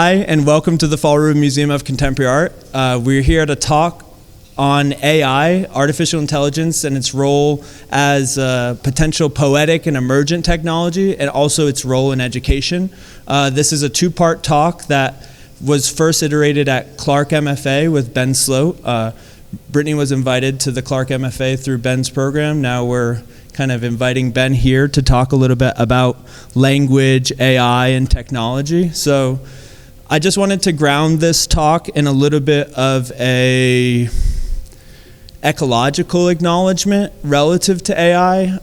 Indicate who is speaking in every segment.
Speaker 1: Hi, and welcome to the Fall River Museum of Contemporary Art. We're here to talk on AI, artificial intelligence, and its role as a potential poetic and emergent technology, and also its role in education. This is a two-part talk that was first iterated at Clark MFA with Ben Sloat. Brittni was invited to the Clark MFA through Ben's program. Now we're kind of inviting Ben here to talk a little bit about language, AI, and technology. So I just wanted to ground this talk in a little bit of a ecological acknowledgement relative to AI.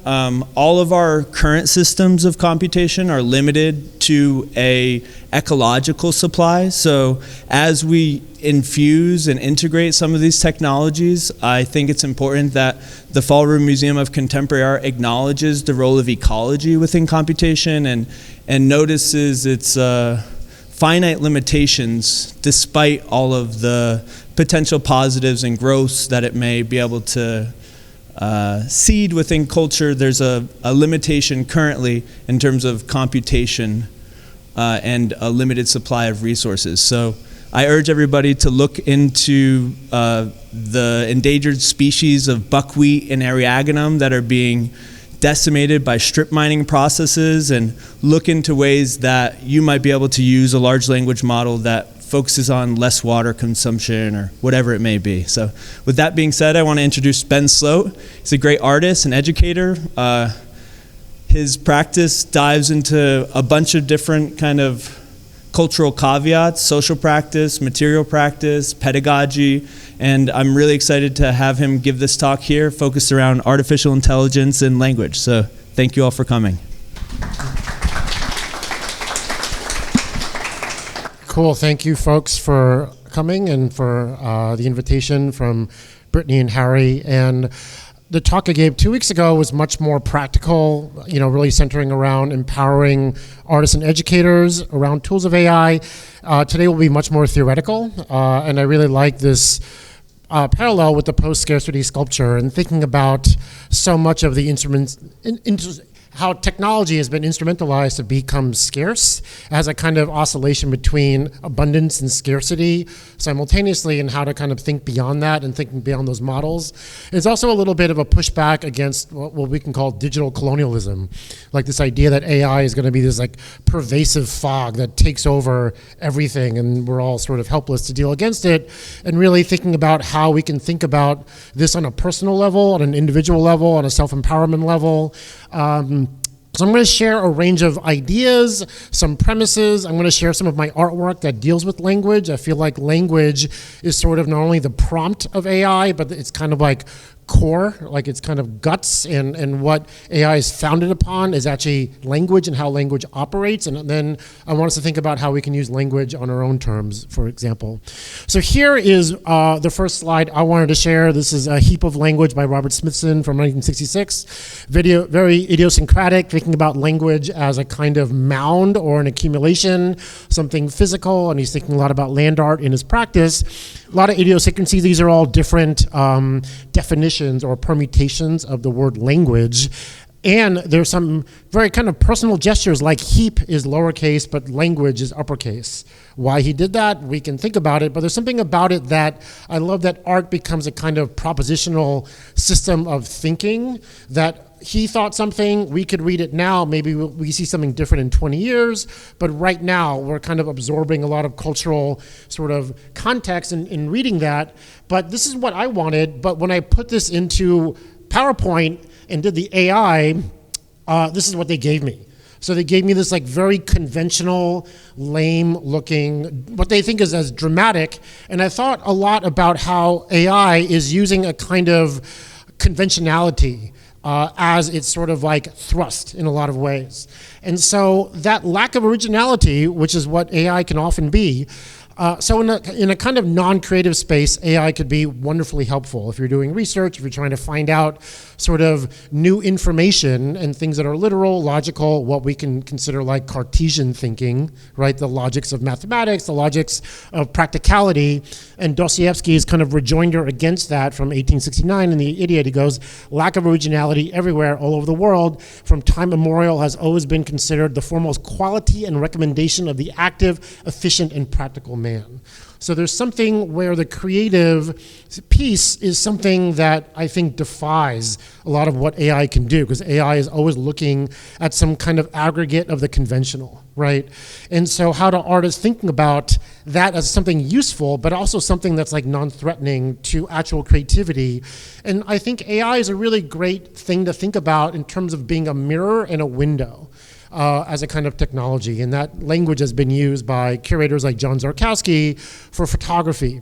Speaker 1: All of our current systems of computation are limited to a ecological supply. So as we infuse and integrate some of these technologies, I think it's important that the Fall River Museum of Contemporary Art acknowledges the role of ecology within computation and notices its finite limitations despite all of the potential positives and growths that it may be able to seed within culture. There's a limitation currently in terms of computation and a limited supply of resources. So I urge everybody to look into the endangered species of buckwheat and eriogonum that are being decimated by strip mining processes, and look into ways that you might be able to use a large language model that focuses on less water consumption or whatever it may be. So with that being said, I want to introduce Ben Sloat. He's a great artist and educator. His practice dives into a bunch of different kind of cultural caveats: social practice, material practice, pedagogy, and I'm really excited to have him give this talk here focused around artificial intelligence and language. So thank you all for coming.
Speaker 2: Cool, thank you folks for coming and for the invitation from Brittni and Harvey. And the talk I gave 2 weeks ago was much more practical, really centering around empowering artists and educators around tools of AI. Today will be much more theoretical, and I really like this parallel with the post-scarcity sculpture and thinking about so much of the instruments, how technology has been instrumentalized to become scarce as a kind of oscillation between abundance and scarcity simultaneously, and how to kind of think beyond that and thinking beyond those models. It's also a little bit of a pushback against what we can call digital colonialism, like this idea that AI is going to be this like pervasive fog that takes over everything and we're all sort of helpless to deal against it, and really thinking about how we can think about this on a personal level, on an individual level, on a self-empowerment level. So I'm going to share a range of ideas, some premises. I'm going to share some of my artwork that deals with language. I feel like language is sort of not only the prompt of AI, but it's kind of like core, like it's kind of guts, and what AI is founded upon is actually language and how language operates. And then I want us to think about how we can use language on our own terms, for example. So here is the first slide I wanted to share. This is A Heap of Language by Robert Smithson from 1966. Video, very idiosyncratic, thinking about language as a kind of mound or an accumulation, something physical, and he's thinking a lot about land art in his practice. A lot of idiosyncrasies. These are all different definitions or permutations of the word language. And there's some very kind of personal gestures, like heap is lowercase, but language is uppercase. Why he did that, we can think about it, but there's something about it that I love, that art becomes a kind of propositional system of thinking, that he thought something, we could read it now, maybe we see something different in 20 years, but right now we're kind of absorbing a lot of cultural sort of context in reading that. But this is what I wanted, but when I put this into PowerPoint and did the AI, this is what they gave me. So they gave me this like very conventional, lame looking, what they think is as dramatic. And I thought a lot about how AI is using a kind of conventionality as it's sort of like thrust in a lot of ways. And so that lack of originality, which is what AI can often be, So in a kind of non-creative space, AI could be wonderfully helpful. If you're doing research, if you're trying to find out sort of new information and things that are literal, logical, what we can consider like Cartesian thinking, right? The logics of mathematics, the logics of practicality. And Dostoevsky's kind of rejoinder against that from 1869 in The Idiot, he goes, lack of originality everywhere, all over the world, from time immemorial has always been considered the foremost quality and recommendation of the active, efficient, and practical man. So there's something where the creative piece is something that I think defies a lot of what AI can do, because AI is always looking at some kind of aggregate of the conventional, right? And so how do artists thinking about that as something useful, but also something that's like non-threatening to actual creativity? And I think AI is a really great thing to think about in terms of being a mirror and a window. As a kind of technology. And that language has been used by curators like John Zarkowski for photography.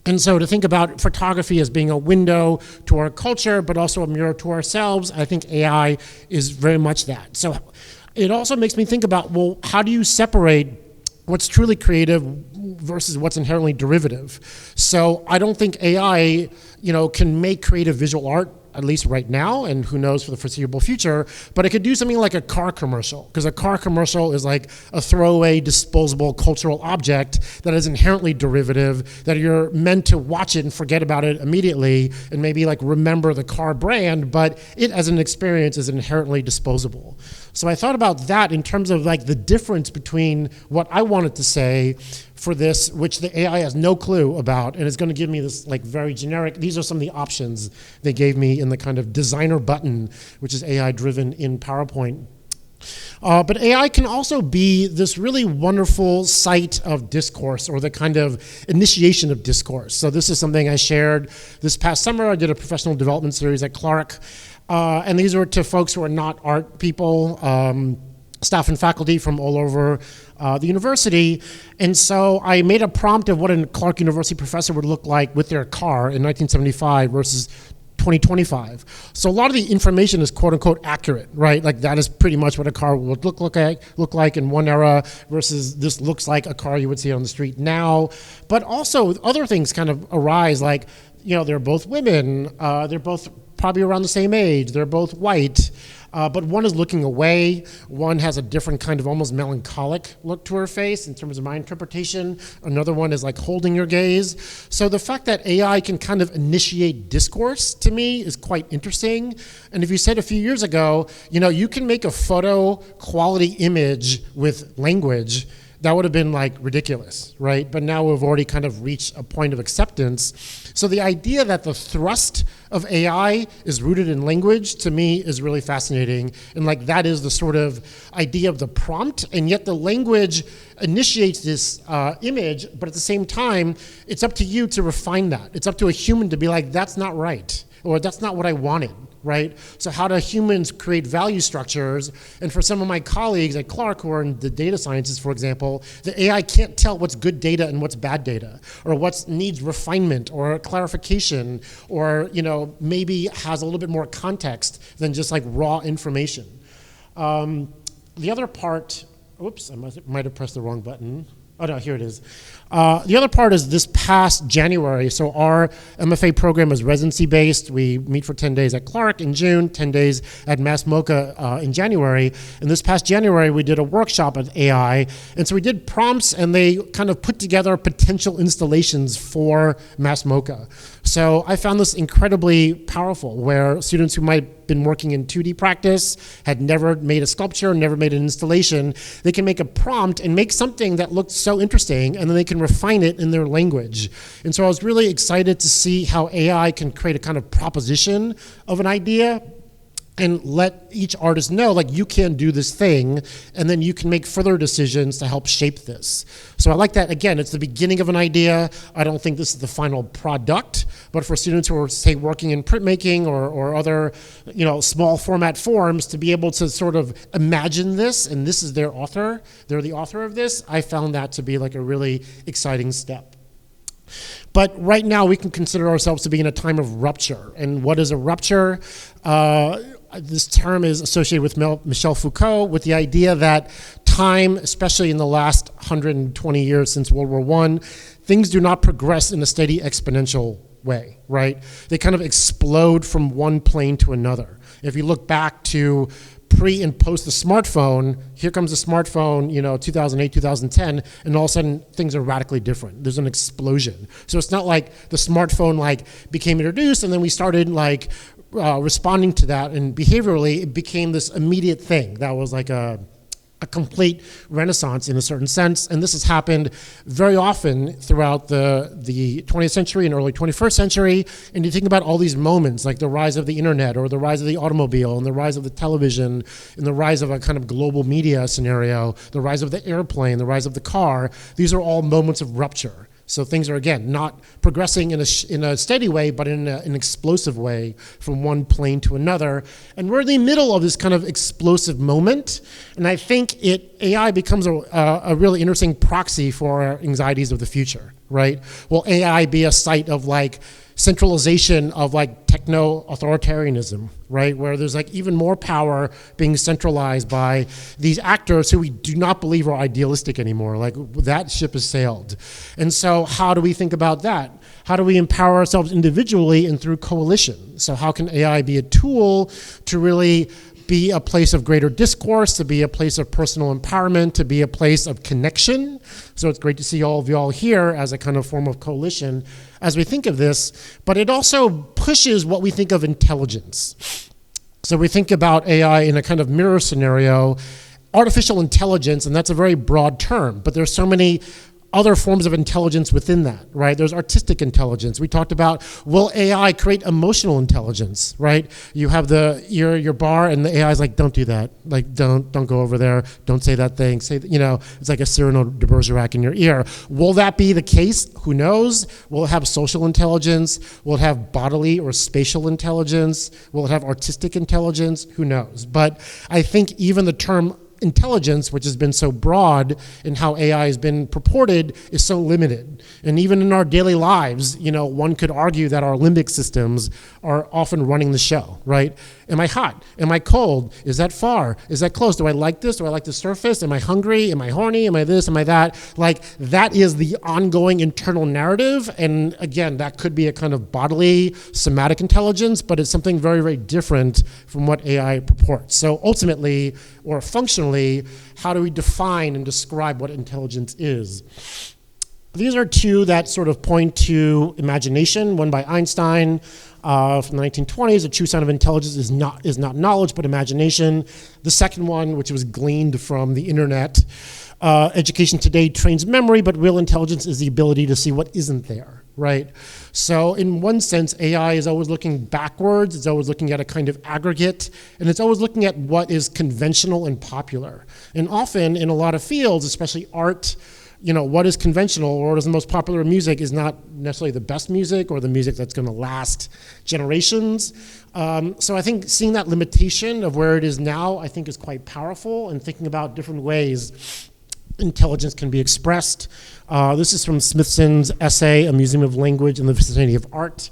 Speaker 2: And so to think about photography as being a window to our culture, but also a mirror to ourselves, I think AI is very much that. So it also makes me think about, well, how do you separate what's truly creative versus what's inherently derivative? So I don't think AI, can make creative visual art, at least right now, and who knows for the foreseeable future, but it could do something like a car commercial, because a car commercial is like a throwaway, disposable cultural object that is inherently derivative, that you're meant to watch it and forget about it immediately, and maybe like remember the car brand, but it as an experience is inherently disposable. So I thought about that in terms of like the difference between what I wanted to say for this, which the AI has no clue about, and is going to give me this like very generic, these are some of the options they gave me in the kind of designer button, which is AI driven in PowerPoint. But AI can also be this really wonderful site of discourse, or the kind of initiation of discourse. So this is something I shared this past summer. I did a professional development series at Clark, and these were to folks who are not art people, staff and faculty from all over the university. And so I made a prompt of what a Clark University professor would look like with their car in 1975 versus 2025. So a lot of the information is quote unquote accurate, right? Like that is pretty much what a car would look like in one era versus this looks like a car you would see on the street now. But also other things kind of arise, like, they're both women, they're both probably around the same age, they're both white, but one is looking away, one has a different kind of almost melancholic look to her face in terms of my interpretation, another one is like holding your gaze. So the fact that AI can kind of initiate discourse to me is quite interesting. And if you said a few years ago, you can make a photo quality image with language, that would have been like ridiculous, right? But now we've already kind of reached a point of acceptance. So the idea that the thrust of AI is rooted in language, to me, is really fascinating. And like that is the sort of idea of the prompt, and yet the language initiates this image, but at the same time, it's up to you to refine that. It's up to a human to be like, that's not right, or that's not what I wanted. Right? So how do humans create value structures? And for some of my colleagues at Clark who are in the data sciences, for example, the AI can't tell what's good data and what's bad data, or what needs refinement or clarification, or maybe has a little bit more context than just like raw information. The other part, oops, I might have pressed the wrong button. Oh no, here it is. The other part is this past January. So our MFA program is residency-based. We meet for 10 days at Clark in June, 10 days at Mass MoCA in January. And this past January, we did a workshop at AI. And so we did prompts, and they kind of put together potential installations for Mass MoCA. So I found this incredibly powerful, where students who might have been working in 2D practice, had never made a sculpture, never made an installation, they can make a prompt and make something that looked so interesting, and then they can refine it in their language. And so I was really excited to see how AI can create a kind of proposition of an idea and let each artist know, like, you can do this thing, and then you can make further decisions to help shape this. So I like that. Again, it's the beginning of an idea. I don't think this is the final product, but for students who are, say, working in printmaking or other, small format forms, to be able to sort of imagine this, and this is their author, they're the author of this, I found that to be like a really exciting step. But right now, we can consider ourselves to be in a time of rupture. And what is a rupture? This term is associated with Michel Foucault, with the idea that time, especially in the last 120 years since World War I, things do not progress in a steady exponential way, right? They kind of explode from one plane to another. If you look back to pre and post the smartphone, here comes the smartphone, 2008, 2010, and all of a sudden things are radically different. There's an explosion. So it's not like the smartphone became introduced and then we started responding to that, and behaviorally it became this immediate thing that was like a complete renaissance in a certain sense. And this has happened very often throughout the 20th century and early 21st century. And you think about all these moments, like the rise of the internet or the rise of the automobile and the rise of the television and the rise of a kind of global media scenario, the rise of the airplane, the rise of the car. These are all moments of rupture. So things are, again, not progressing in a steady way, but in an explosive way from one plane to another. And we're in the middle of this kind of explosive moment. And I think AI becomes a really interesting proxy for our anxieties of the future, right? Will AI be a site of centralization of techno-authoritarianism, right? Where there's even more power being centralized by these actors who we do not believe are idealistic anymore. That ship has sailed. And so how do we think about that? How do we empower ourselves individually and through coalition? So how can AI be a tool to really be a place of greater discourse, to be a place of personal empowerment, to be a place of connection? So it's great to see all of y'all here as a kind of form of coalition as we think of this, but it also pushes what we think of intelligence. So we think about AI in a kind of mirror scenario, artificial intelligence, and that's a very broad term, but there's so many other forms of intelligence within that, right? There's artistic intelligence. We talked about, will AI create emotional intelligence, right? You have your bar and the AI is like, don't do that. Don't go over there. Don't say that thing. It's like a Cyrano de Bergerac in your ear. Will that be the case? Who knows? Will it have social intelligence? Will it have bodily or spatial intelligence? Will it have artistic intelligence? Who knows? But I think even the term intelligence, which has been so broad in how AI has been purported, is so limited. And even in our daily lives, one could argue that our limbic systems are often running the show, right? Am I hot? Am I cold? Is that far? Is that close? Do I like this? Do I like the surface? Am I hungry? Am I horny? Am I this? Am I that? That is the ongoing internal narrative. And again, that could be a kind of bodily, somatic intelligence, but it's something very, very different from what AI purports. So ultimately, or functionally, how do we define and describe what intelligence is? These are two that sort of point to imagination, one by Einstein from the 1920s. The true sign of intelligence is not knowledge, but imagination. The second one, which was gleaned from the internet, education today trains memory, but real intelligence is the ability to see what isn't there, right? So in one sense, AI is always looking backwards. It's always looking at a kind of aggregate, and it's always looking at what is conventional and popular. And often in a lot of fields, especially art, what is conventional or what is the most popular music is not necessarily the best music or the music that's going to last generations. So I think seeing that limitation of where it is now, I think is quite powerful, and thinking about different ways intelligence can be expressed. This is from Smithson's essay, A Museum of Language in the Vicinity of Art.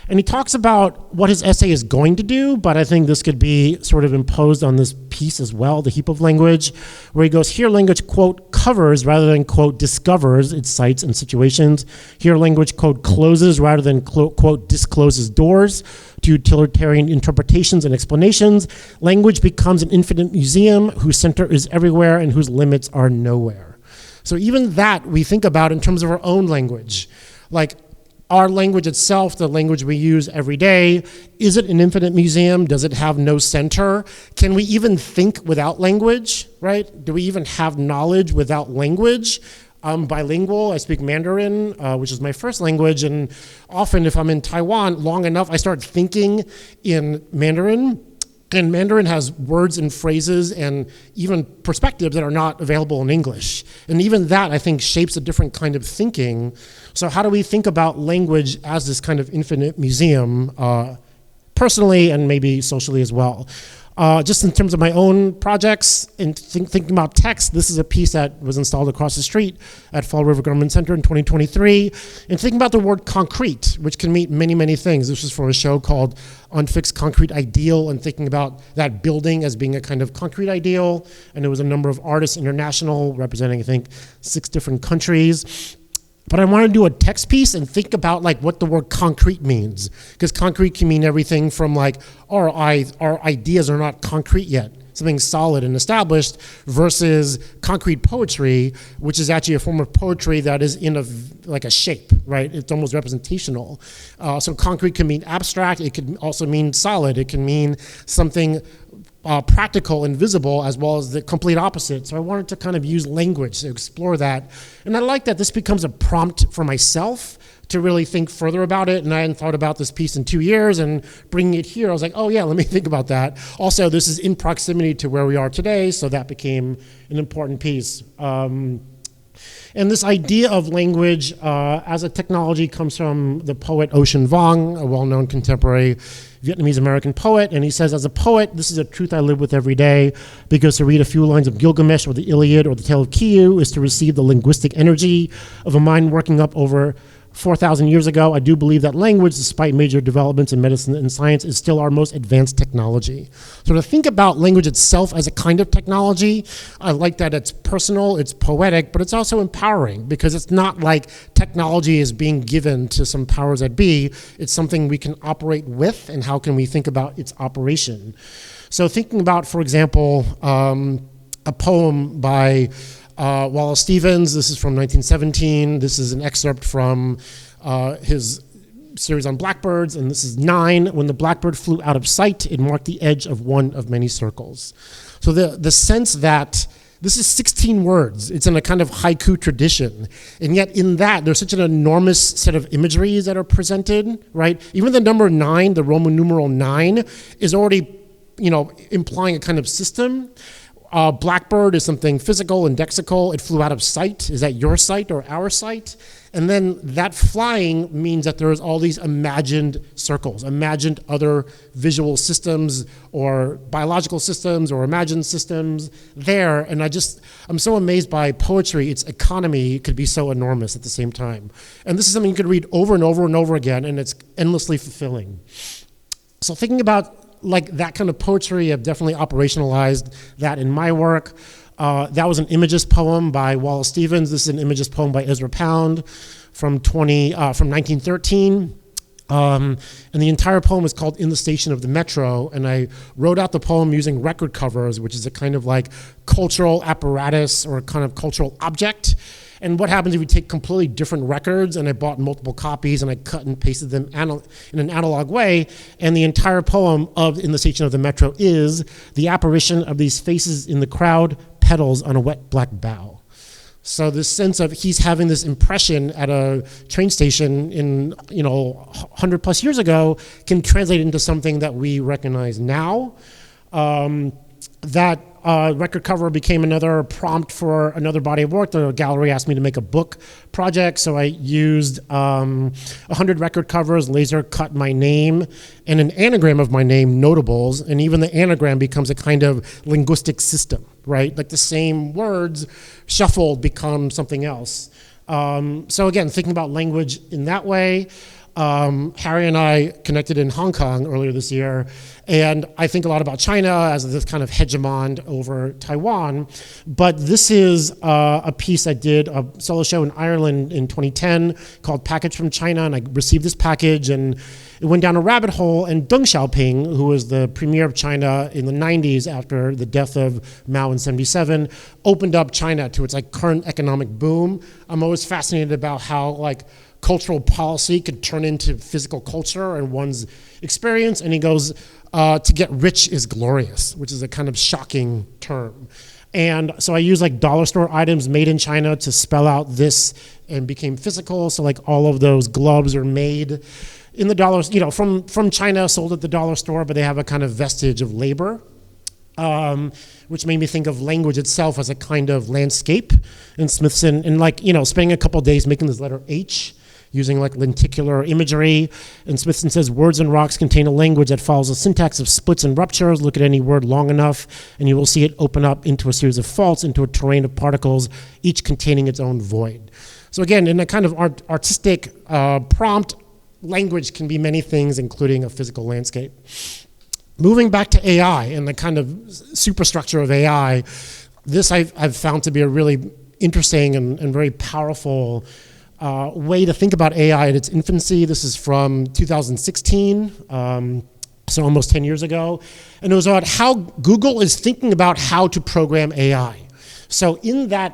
Speaker 2: And he talks about what his essay is going to do, but I think this could be sort of imposed on this piece as well, The Heap of Language, where he goes, here language, quote, covers rather than, quote, discovers its sites and situations. Here language, quote, closes rather than, quote, discloses doors to utilitarian interpretations and explanations. Language becomes an infinite museum whose center is everywhere and whose limits are nowhere. So even that we think about in terms of our own language. Our language itself, the language we use every day, is it an infinite museum? Does it have no center? Can we even think without language, right? Do we even have knowledge without language? I'm bilingual. I speak Mandarin, which is my first language, and often if I'm in Taiwan long enough, I start thinking in Mandarin. And Mandarin has words and phrases and even perspectives that are not available in English. And even that, I think, shapes a different kind of thinking. So how do we think about language as this kind of infinite museum, personally and maybe socially as well? Just in terms of my own projects and thinking about text, this is a piece that was installed across the street at Fall River Government Center in 2023. And thinking about the word concrete, which can mean many, many things. This was for a show called Unfixed Concrete Ideal, and thinking about that building as being a kind of concrete ideal. And there was a number of artists international representing, I think, 6 different countries. But I want to do a text piece and think about like what the word concrete means, because concrete can mean everything from like our ideas are not concrete yet, something solid and established, versus concrete poetry, which is actually a form of poetry that is in like a shape, right? It's almost representational. So concrete can mean abstract. It could also mean solid. It can mean something practical and visible, as well as the complete opposite. So I wanted to kind of use language to explore that. And I like that this becomes a prompt for myself to really think further about it. And I hadn't thought about this piece in 2 years, and bringing it here, I was like, oh yeah, let me think about that. Also, this is in proximity to where we are today, so that became an important piece. And this idea of language as a technology comes from the poet Ocean Vuong, a well-known contemporary Vietnamese-American poet. And he says, as a poet, this is a truth I live with every day, because to read a few lines of Gilgamesh or the Iliad or the Tale of Kiyu is to receive the linguistic energy of a mind working up over 4,000 years ago. I do believe that language, despite major developments in medicine and science, is still our most advanced technology. So to think about language itself as a kind of technology, I like that it's personal, it's poetic, but it's also empowering, because it's not like technology is being given to some powers that be. It's something we can operate with, and how can we think about its operation. So thinking about, for example, a poem by Wallace Stevens. This is from 1917. This is an excerpt from his series on blackbirds, and this is 9. When the blackbird flew out of sight, it marked the edge of one of many circles. So the sense that this is 16 words. It's in a kind of haiku tradition. And yet in that, there's such an enormous set of imageries that are presented, right? Even the number 9, the Roman numeral 9, is already, implying a kind of system. Blackbird is something physical and lexical. It flew out of sight. Is that your sight or our sight? And then that flying means that there's all these imagined circles, imagined other visual systems or biological systems or imagined systems there. And I'm so amazed by poetry. Its economy could be so enormous at the same time. And this is something you could read over and over and over again, and it's endlessly fulfilling. So thinking about like that kind of poetry, I've definitely operationalized that in my work. That was an Imagist poem by Wallace Stevens. This is an Imagist poem by Ezra Pound from 1913. And the entire poem is called In the Station of the Metro, and I wrote out the poem using record covers, which is a kind of like cultural apparatus or a kind of cultural object. And what happens if you take completely different records, and I bought multiple copies and I cut and pasted them in an analog way, and the entire poem of In the Station of the Metro is the apparition of these faces in the crowd, petals on a wet black bough. So this sense of he's having this impression at a train station in 100 plus years ago can translate into something that we recognize now. That record cover became another prompt for another body of work. The gallery asked me to make a book project, so I used 100 record covers, laser cut my name, and an anagram of my name, Notables, and even the anagram becomes a kind of linguistic system, right? Like the same words shuffled become something else. So again, thinking about language in that way. Harry and I connected in Hong Kong earlier this year, and I think a lot about China as this kind of hegemon over Taiwan. But this is a piece I did, a solo show in Ireland in 2010 called Package from China, and I received this package, and it went down a rabbit hole, and Deng Xiaoping, who was the premier of China in the 90s after the death of Mao in 77, opened up China to its like current economic boom. I'm always fascinated about how like cultural policy could turn into physical culture and one's experience. And he goes, to get rich is glorious, which is a kind of shocking term. And so I use like dollar store items made in China to spell out this, and became physical. So like all of those gloves are made in the dollars, from China, sold at the dollar store, but they have a kind of vestige of labor. Which made me think of language itself as a kind of landscape. And Smithson, and spending a couple of days making this letter H, using like lenticular imagery. And Smithson says, words and rocks contain a language that follows a syntax of splits and ruptures. Look at any word long enough, and you will see it open up into a series of faults, into a terrain of particles, each containing its own void. So again, in a kind of artistic prompt, language can be many things, including a physical landscape. Moving back to AI and the kind of superstructure of AI, this I've found to be a really interesting and very powerful way to think about AI at its infancy. This is from 2016, so almost 10 years ago. And it was about how Google is thinking about how to program AI. So in that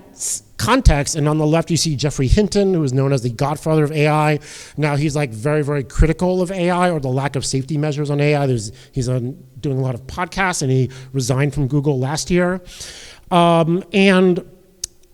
Speaker 2: context, and on the left you see Geoffrey Hinton, who is known as the godfather of AI. Now he's like very, very critical of AI or the lack of safety measures on AI. He's doing a lot of podcasts, and he resigned from Google last year. And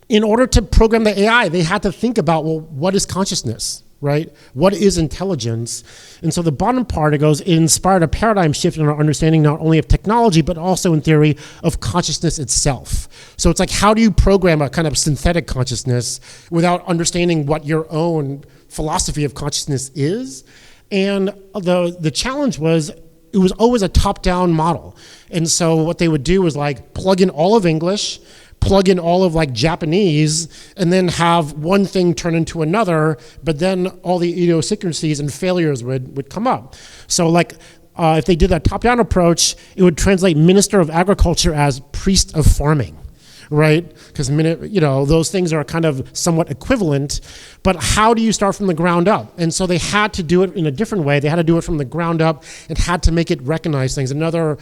Speaker 2: in order to program the AI, they had to think about, well, what is consciousness, right? What is intelligence? And so the bottom part, it goes, it inspired a paradigm shift in our understanding not only of technology, but also in theory of consciousness itself. So it's like, how do you program a kind of synthetic consciousness without understanding what your own philosophy of consciousness is? And the challenge was, it was always a top-down model. And so what they would do was like plug in all of English, plug in all of like Japanese, and then have one thing turn into another, but then all the idiosyncrasies and failures would come up. So like if they did that top-down approach, it would translate minister of agriculture as priest of farming, right? Because those things are kind of somewhat equivalent, but how do you start from the ground up? And so they had to do it in a different way. They had to do it from the ground up and had to make it recognize things. Another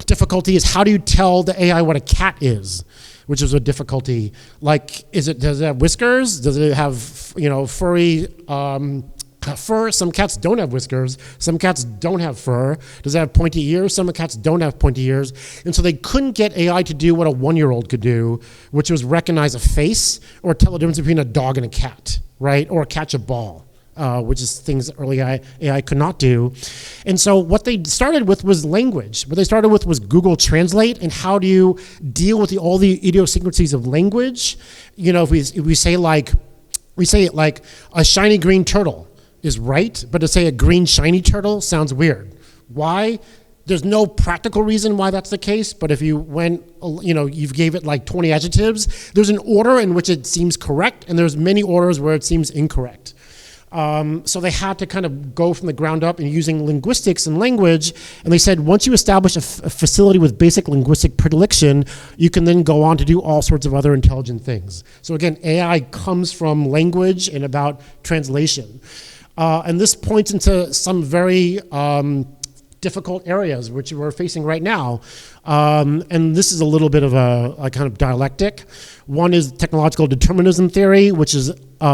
Speaker 2: difficulty is, how do you tell the AI what a cat is, which is a difficulty. Like, does it have whiskers? Does it have furry fur? Some cats don't have whiskers. Some cats don't have fur. Does it have pointy ears? Some cats don't have pointy ears. And so they couldn't get AI to do what a 1-year-old could do, which was recognize a face or tell the difference between a dog and a cat, right? Or catch a ball. Which is things that early AI could not do. And so what they started with was language. What they started with was Google Translate, and how do you deal with all the idiosyncrasies of language? If we say it like a shiny green turtle is right, but to say a green shiny turtle sounds weird. Why? There's no practical reason why that's the case, but if you you gave it like 20 adjectives, there's an order in which it seems correct, and there's many orders where it seems incorrect. So they had to kind of go from the ground up and using linguistics and language, and they said once you establish a facility with basic linguistic predilection, you can then go on to do all sorts of other intelligent things. So again, AI comes from language and about translation. And this points into some very difficult areas which we're facing right now. And this is a little bit of a kind of dialectic. One is technological determinism theory, which is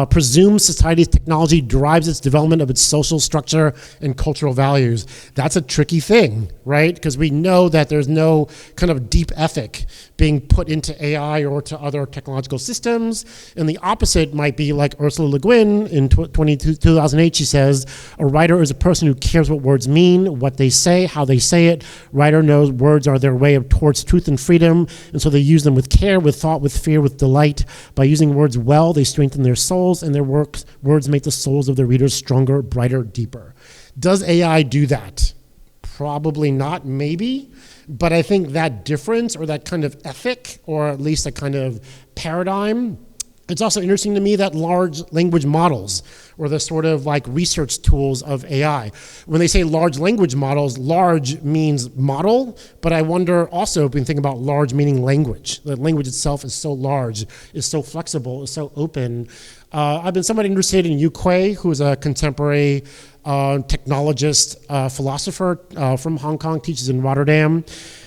Speaker 2: presumes society's technology drives its development of its social structure and cultural values. That's a tricky thing, right? Because we know that there's no kind of deep ethic being put into AI or to other technological systems. And the opposite might be like Ursula Le Guin in 2008, she says, a writer is a person who cares what words mean, what they say, how they say it. Writer knows words are their way towards truth and freedom, and so they use them with care, with thought, with fear, with delight. By using words well, they strengthen their souls, and their words make the souls of their readers stronger, brighter, deeper. Does AI do that? Probably not, maybe, but I think that difference or that kind of ethic, or at least a kind of paradigm. It's also interesting to me that large language models, or the sort of like research tools of AI, when they say large language models, large means model, but I wonder also, when you think about large meaning language, the language itself is so large, is so flexible, is so open. I've been somewhat interested in Yu Kuei, who is a contemporary technologist, philosopher from Hong Kong, teaches in Rotterdam.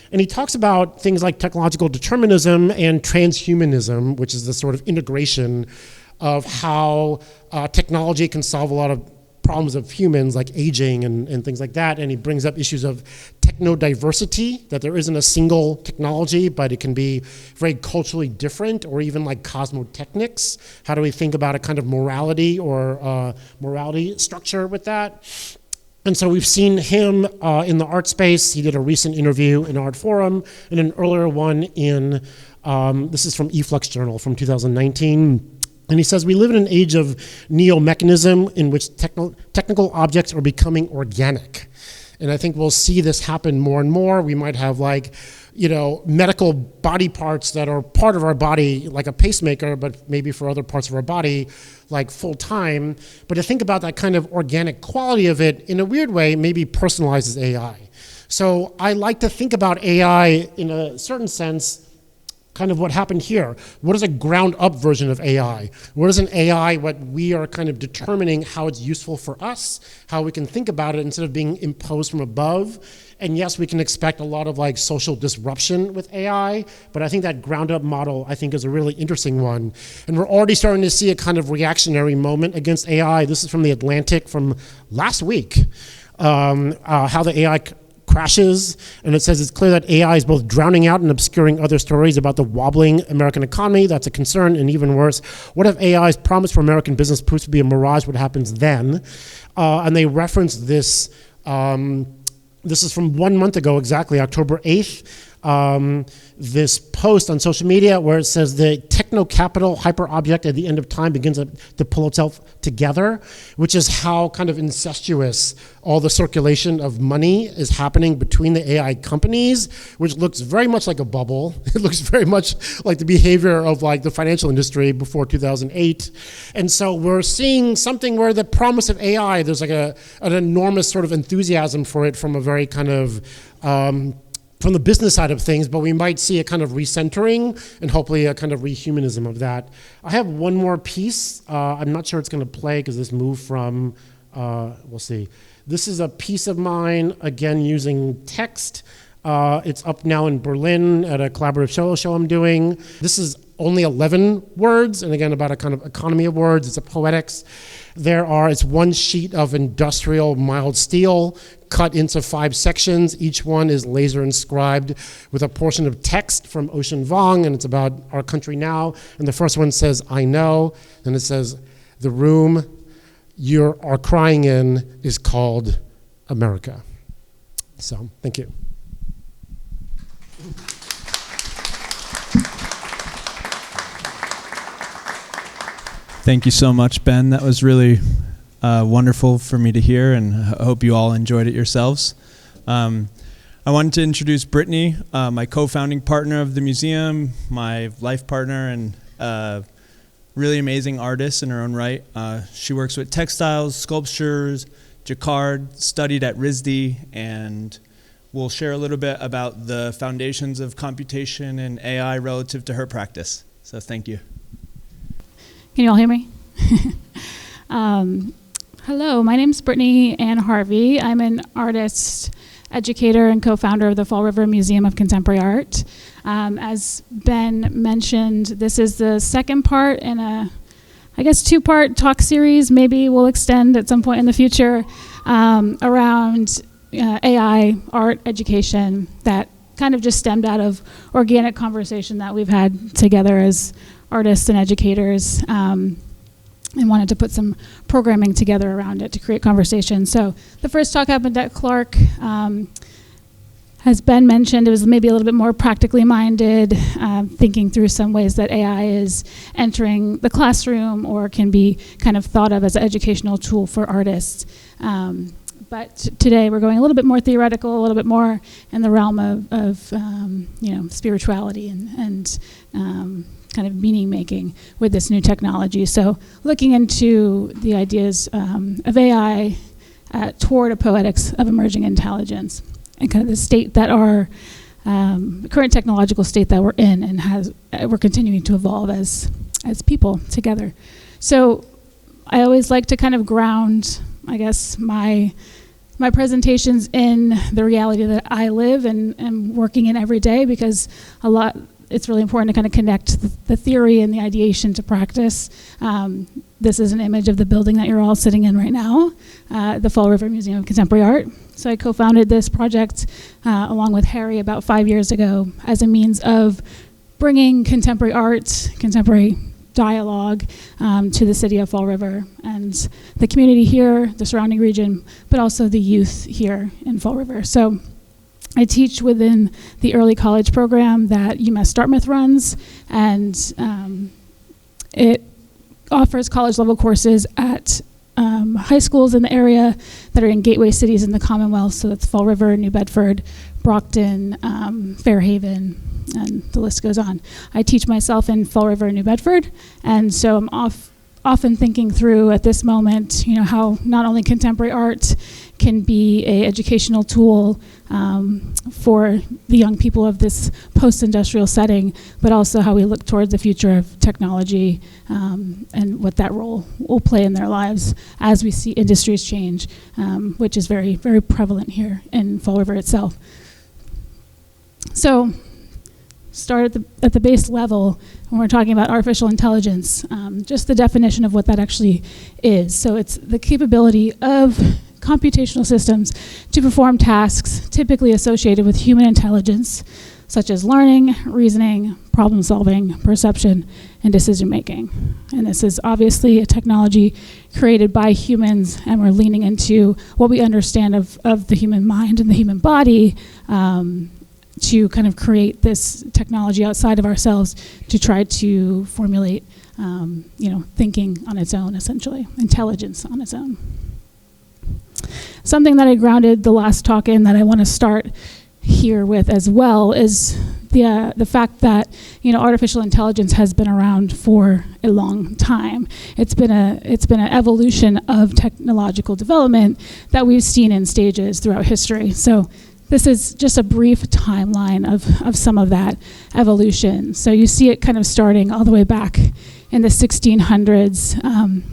Speaker 2: And he talks about things like technological determinism and transhumanism, which is the sort of integration of how technology can solve a lot of problems of humans, like aging and things like that. And he brings up issues of technodiversity, that there isn't a single technology, but it can be very culturally different, or even like cosmotechnics. How do we think about a kind of morality or morality structure with that? And so we've seen him in the art space. He did a recent interview in Art Forum, and an earlier one in, this is from eFlux Journal from 2019. And he says, we live in an age of neo-mechanism in which technical objects are becoming organic. And I think we'll see this happen more and more. We might have medical body parts that are part of our body, like a pacemaker, but maybe for other parts of our body, like full time. But to think about that kind of organic quality of it, in a weird way, maybe personalizes AI. So I like to think about AI in a certain sense, kind of what happened here. What is a ground up version of AI? What is an AI, what we are kind of determining how it's useful for us, how we can think about it instead of being imposed from above. And yes, we can expect a lot of social disruption with AI, but I think that ground up model, I think, is a really interesting one. And we're already starting to see a kind of reactionary moment against AI. This is from The Atlantic from last week, how the AI crashes, and it says it's clear that AI is both drowning out and obscuring other stories about the wobbling American economy. That's a concern, and even worse, what if AI's promise for American business proves to be a mirage? What happens then? And they reference this. This is from 1 month ago, exactly, October 8th. This post on social media where it says the techno-capital hyper-object at the end of time begins to pull itself together, which is how kind of incestuous all the circulation of money is happening between the AI companies, which looks very much like a bubble. It looks very much like the behavior of the financial industry before 2008. And so we're seeing something where the promise of AI, there's an enormous sort of enthusiasm for it from a very kind of from the business side of things, but we might see a kind of recentering and hopefully a kind of rehumanism of that. I have one more piece. I'm not sure it's going to play because this moved from, we'll see. This is a piece of mine, again, using text. It's up now in Berlin at a collaborative show I'm doing. This is only 11 words, and again, about a kind of economy of words. It's a Poetics. It's one sheet of industrial mild steel cut into 5 sections. Each one is laser inscribed with a portion of text from Ocean Vuong, and it's about our country now. And the first one says, I know, and it says, the room you are crying in is called America. So, thank you.
Speaker 1: Thank you so much, Ben. That was really wonderful for me to hear, and I hope you all enjoyed it yourselves. I wanted to introduce Brittni, my co-founding partner of the museum, my life partner, and really amazing artist in her own right. She works with textiles, sculptures, jacquard, studied at RISD, and will share a little bit about the foundations of computation and AI relative to her practice. So thank you.
Speaker 3: Can you all hear me? Hello, my name's Brittni and Harvey. I'm an artist, educator, and co-founder of the Fall River Museum of Contemporary Art. As Ben mentioned, this is the second part in a, 2-part talk series. Maybe we'll extend at some point in the future around AI, art, education, that kind of just stemmed out of organic conversation that we've had together as artists and educators, and wanted to put some programming together around it to create conversation. So the first talk happened at Clark. As Ben mentioned, it was maybe a little bit more practically minded, thinking through some ways that AI is entering the classroom or can be kind of thought of as an educational tool for artists. But today we're going a little bit more theoretical, a little bit more in the realm of spirituality and kind of meaning making with this new technology. So looking into the ideas of AI toward a poetics of emerging intelligence and kind of the state that our current technological state that we're in and we're continuing to evolve as people together. So I always like to kind of ground, my presentations in the reality that I live and working in every day, because it's really important to kind of connect the theory and the ideation to practice. This is an image of the building that you're all sitting in right now, the Fall River Museum of Contemporary Art. So I co-founded this project along with Harry about 5 years ago as a means of bringing contemporary art, contemporary dialogue to the city of Fall River and the community here, the surrounding region, but also the youth here in Fall River. So I teach within the early college program that UMass Dartmouth runs, and it offers college-level courses at high schools in the area that are in gateway cities in the Commonwealth. So that's Fall River, New Bedford, Brockton, Fairhaven, and the list goes on. I teach myself in Fall River and New Bedford, and so I'm often thinking through at this moment, how not only contemporary art can be an educational tool for the young people of this post-industrial setting, but also how we look towards the future of technology and what that role will play in their lives as we see industries change, which is very, very prevalent here in Fall River itself. So, start at the base level when we're talking about artificial intelligence, just the definition of what that actually is. So it's the capability of computational systems to perform tasks typically associated with human intelligence, such as learning, reasoning, problem solving, perception, and decision making. And this is obviously a technology created by humans, and we're leaning into what we understand of the human mind and the human body to kind of create this technology outside of ourselves to try to formulate, thinking on its own, essentially, intelligence on its own. Something that I grounded the last talk in that I want to start here with as well is the fact that artificial intelligence has been around for a long time. It's been an evolution of technological development that we've seen in stages throughout history. So this is just a brief timeline of some of that evolution. So you see it kind of starting all the way back in the 1600s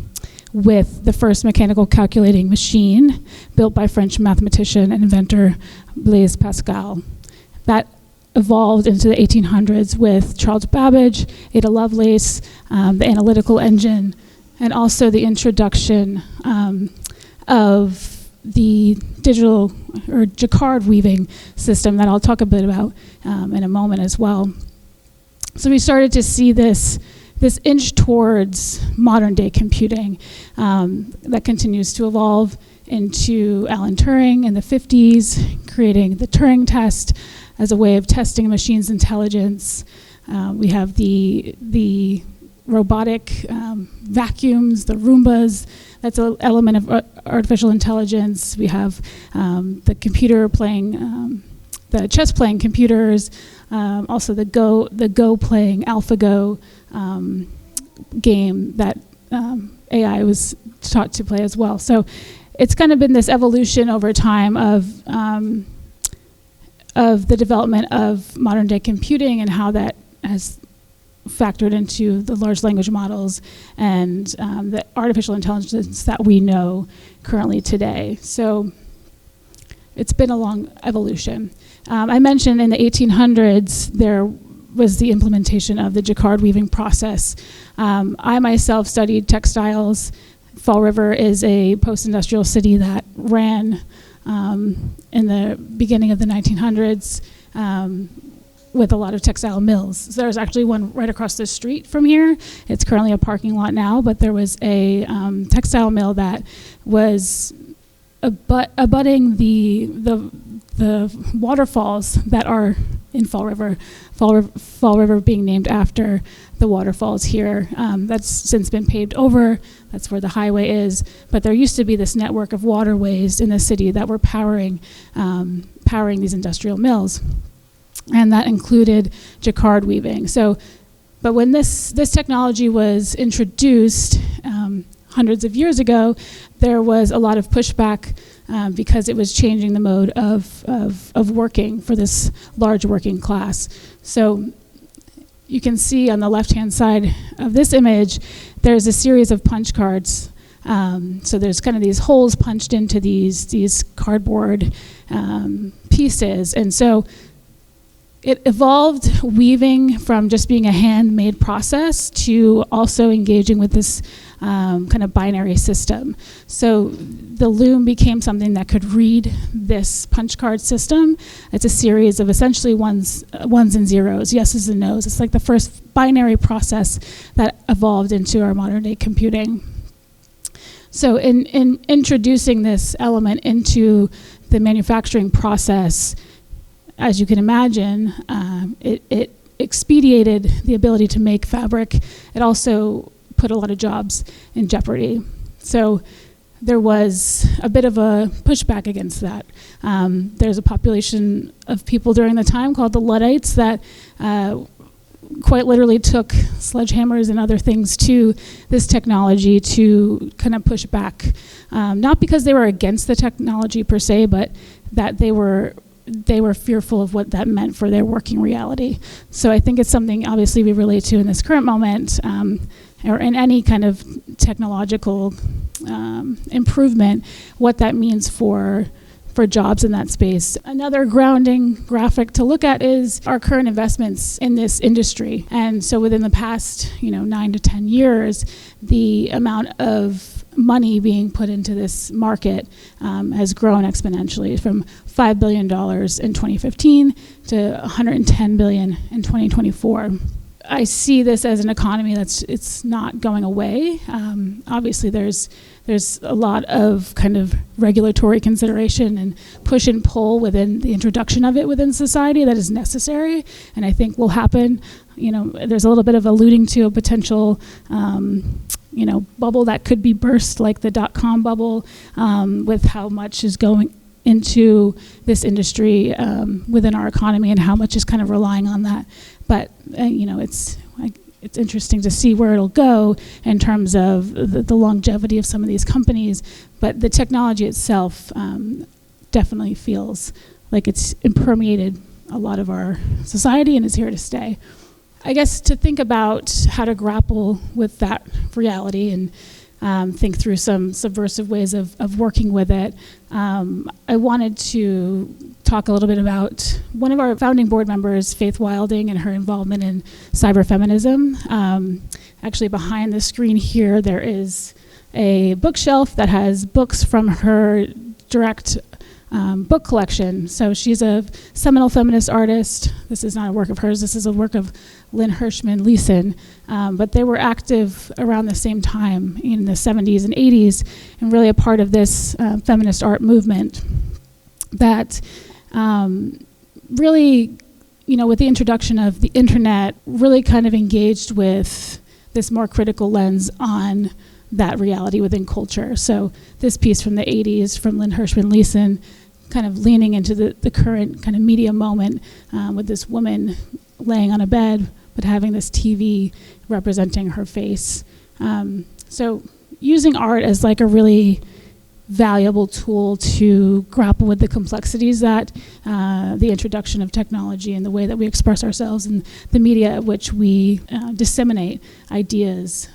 Speaker 3: with the first mechanical calculating machine built by French mathematician and inventor Blaise Pascal. That evolved into the 1800s with Charles Babbage, Ada Lovelace, the analytical engine, and also the introduction of the digital or jacquard weaving system that I'll talk a bit about in a moment as well. So we started to see this inch towards modern day computing that continues to evolve into Alan Turing in the 50s, creating the Turing test as a way of testing a machine's intelligence. We have the robotic vacuums, the Roombas. That's an element of artificial intelligence. We have the computer playing, the chess playing computers, also the Go playing AlphaGo game that AI was taught to play as well. So it's kind of been this evolution over time of the development of modern day computing and how that has factored into the large language models and the artificial intelligence that we know currently today. So it's been a long evolution. I mentioned in the 1800s there was the implementation of the jacquard weaving process. I myself studied textiles. Fall River is a post-industrial city that ran in the beginning of the 1900s with a lot of textile mills. So there's actually one right across the street from here. It's currently a parking lot now, but there was a textile mill that was abutting the waterfalls that are in Fall River. Fall River being named after the waterfalls here. That's since been paved over. That's where the highway is. But there used to be this network of waterways in the city that were powering these industrial mills. And that included jacquard weaving. But when this technology was introduced hundreds of years ago, there was a lot of pushback because it was changing the mode of working for this large working class. So you can see on the left-hand side of this image, there's a series of punch cards. So there's kind of these holes punched into these cardboard pieces. And so it evolved weaving from just being a handmade process to also engaging with this kind of binary system. So the loom became something that could read this punch card system. It's a series of essentially ones and zeros, yeses and nos. It's like the first binary process that evolved into our modern day computing. So in introducing this element into the manufacturing process, as you can imagine, it expedited the ability to make fabric. It also put a lot of jobs in jeopardy. So there was a bit of a pushback against that. There's a population of people during the time called the Luddites that quite literally took sledgehammers and other things to this technology to kind of push back, not because they were against the technology per se, but that they were fearful of what that meant for their working reality. So I think it's something obviously we relate to in this current moment, or in any kind of technological improvement, what that means for jobs in that space. Another grounding graphic to look at is our current investments in this industry. And so within the past 9 to 10 years, the amount of money being put into this market has grown exponentially from $5 billion in 2015 to $110 billion in 2024. I see this as an economy it's not going away. Obviously, there's a lot of kind of regulatory consideration and push and pull within the introduction of it within society that is necessary, and I think will happen. There's a little bit of alluding to a potential bubble that could be burst, like the .com bubble, with how much is going into this industry within our economy and how much is kind of relying on that. But it's interesting to see where it'll go in terms of the longevity of some of these companies. But the technology itself definitely feels like it's permeated a lot of our society and is here to stay. I guess to think about how to grapple with that reality and think through some subversive ways of working with it, I wanted to talk a little bit about one of our founding board members, Faith Wilding, and her involvement in cyberfeminism. Actually, behind the screen here, there is a bookshelf that has books from her direct book collection. So she's a seminal feminist artist. This is not a work of hers. This is a work of Lynn Hirschman Leeson. But they were active around the same time in the 70s and 80s, and really a part of this feminist art movement that really, with the introduction of the internet, really kind of engaged with this more critical lens on that reality within culture. So this piece from the 80s from Lynn Hirschman Leeson, kind of leaning into the current kind of media moment with this woman laying on a bed, but having this TV representing her face. So using art as like a really valuable tool to grapple with the complexities that the introduction of technology and the way that we express ourselves and the media at which we disseminate ideas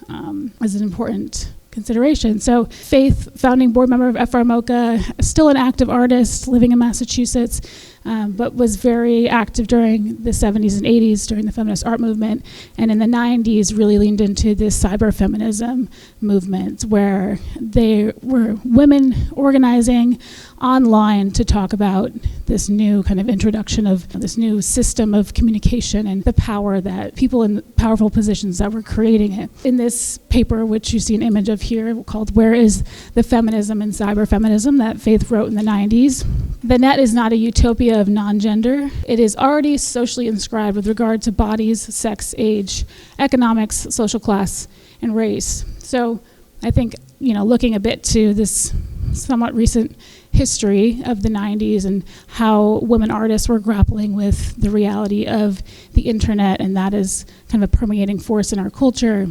Speaker 3: is an important consideration. So Faith, founding board member of FR MoCA, still an active artist living in Massachusetts, but was very active during the 70s and 80s during the feminist art movement, and in the 90s really leaned into this cyberfeminism movement where they were women organizing online to talk about this new kind of introduction of this new system of communication and the power that people in powerful positions that were creating it. In this paper, which you see an image of here, called Where is the Feminism in Cyberfeminism, that Faith wrote in the 90s, the net is not a utopia of non-gender. It is already socially inscribed with regard to bodies, sex, age, economics, social class, and race. So I think, looking a bit to this somewhat recent history of the 90s and how women artists were grappling with the reality of the internet, and that is kind of a permeating force in our culture.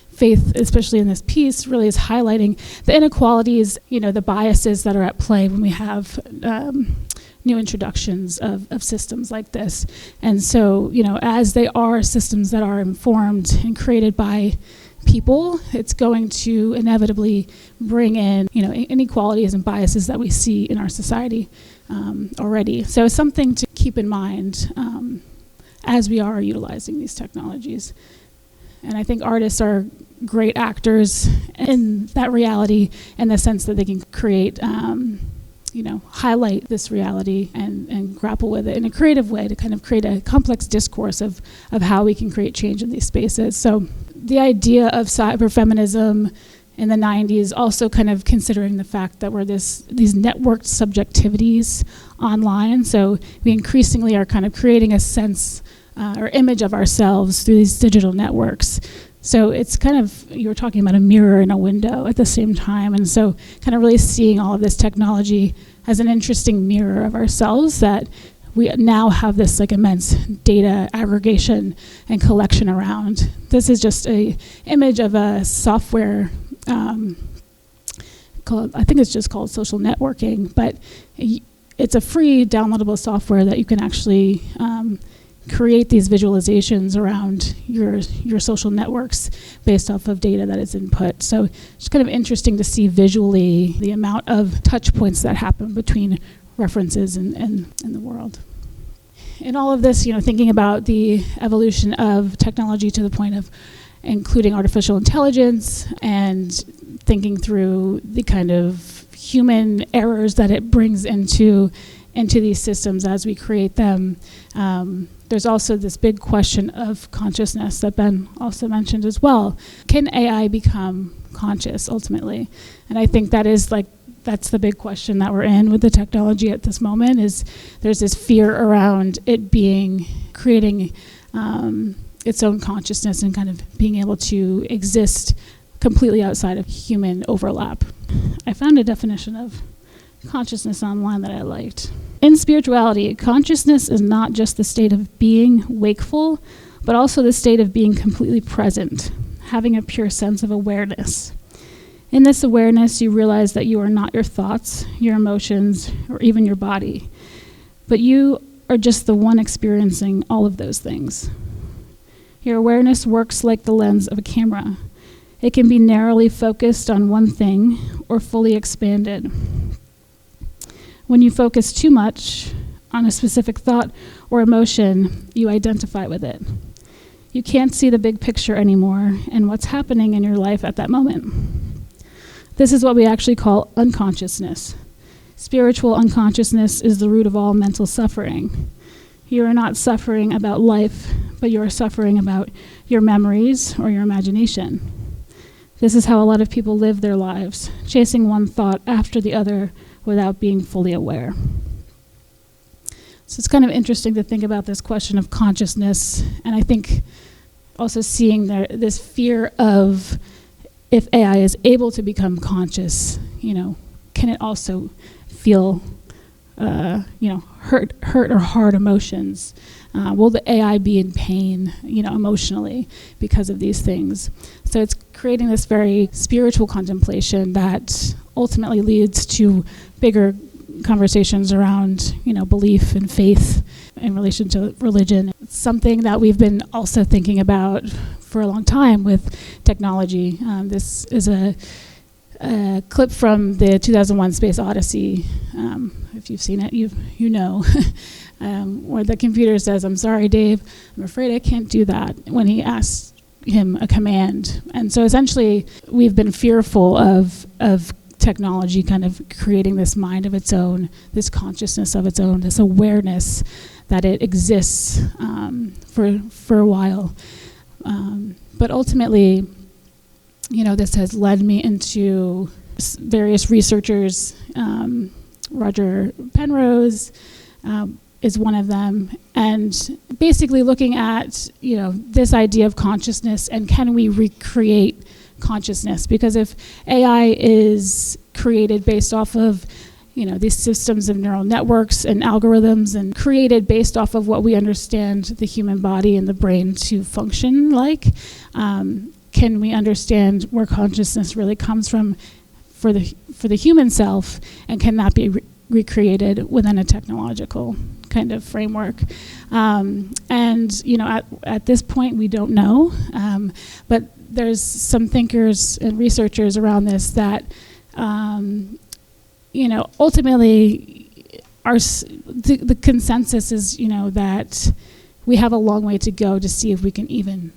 Speaker 3: Faith, especially in this piece, really is highlighting the inequalities, the biases that are at play when we have new introductions of systems like this. And so, as they are systems that are informed and created by people, it's going to inevitably bring in, inequalities and biases that we see in our society already. So it's something to keep in mind as we are utilizing these technologies. And I think artists are great actors in that reality, in the sense that they can create, highlight this reality and grapple with it in a creative way to kind of create a complex discourse of how we can create change in these spaces. So the idea of cyberfeminism in the 90s, also kind of considering the fact that we're these networked subjectivities online. So we increasingly are kind of creating a sense or image of ourselves through these digital networks. So it's kind of, you were talking about a mirror and a window at the same time. And so kind of really seeing all of this technology as an interesting mirror of ourselves that we now have this like immense data aggregation and collection around. This is just a image of a software called, I think it's just called social networking, but it's a free downloadable software that you can actually create these visualizations around your social networks based off of data that is input. So it's kind of interesting to see visually the amount of touch points that happen between references in the world. In all of this, thinking about the evolution of technology to the point of including artificial intelligence and thinking through the kind of human errors that it brings into these systems as we create them. There's also this big question of consciousness that Ben also mentioned as well. Can AI become conscious ultimately? And I think that's the big question that we're in with the technology at this moment, is there's this fear around it creating its own consciousness and kind of being able to exist completely outside of human overlap. I found a definition of consciousness online that I liked. In spirituality, consciousness is not just the state of being wakeful, but also the state of being completely present, having a pure sense of awareness. In this awareness, you realize that you are not your thoughts, your emotions, or even your body, but you are just the one experiencing all of those things. Your awareness works like the lens of a camera. It can be narrowly focused on one thing or fully expanded. When you focus too much on a specific thought or emotion, you identify with it. You can't see the big picture anymore and what's happening in your life at that moment. This is what we actually call unconsciousness. Spiritual unconsciousness is the root of all mental suffering. You are not suffering about life, but you are suffering about your memories or your imagination. This is how a lot of people live their lives, chasing one thought after the other without being fully aware. So it's kind of interesting to think about this question of consciousness, and I think also seeing this fear of, if AI is able to become conscious, can it also feel hurt or hard emotions? Will the AI be in pain, emotionally because of these things? So it's creating this very spiritual contemplation that ultimately leads to bigger conversations around, belief and faith in relation to religion. It's something that we've been also thinking about for a long time with technology. This is a clip from the 2001 Space Odyssey. If you've seen it, you know. Where the computer says, "I'm sorry, Dave, I'm afraid I can't do that," when he asks him a command. And so essentially, we've been fearful of technology kind of creating this mind of its own, this consciousness of its own, this awareness that it exists for a while. But ultimately, this has led me into various researchers. Roger Penrose is one of them, and basically looking at this idea of consciousness and can we recreate consciousness? Because if AI is created based off of these systems of neural networks and algorithms, and created based off of what we understand the human body and the brain to function like, can we understand where consciousness really comes from for the human self, and can that be recreated within a technological kind of framework? At this point, we don't know, but there's some thinkers and researchers around this that ultimately the consensus is that we have a long way to go to see if we can even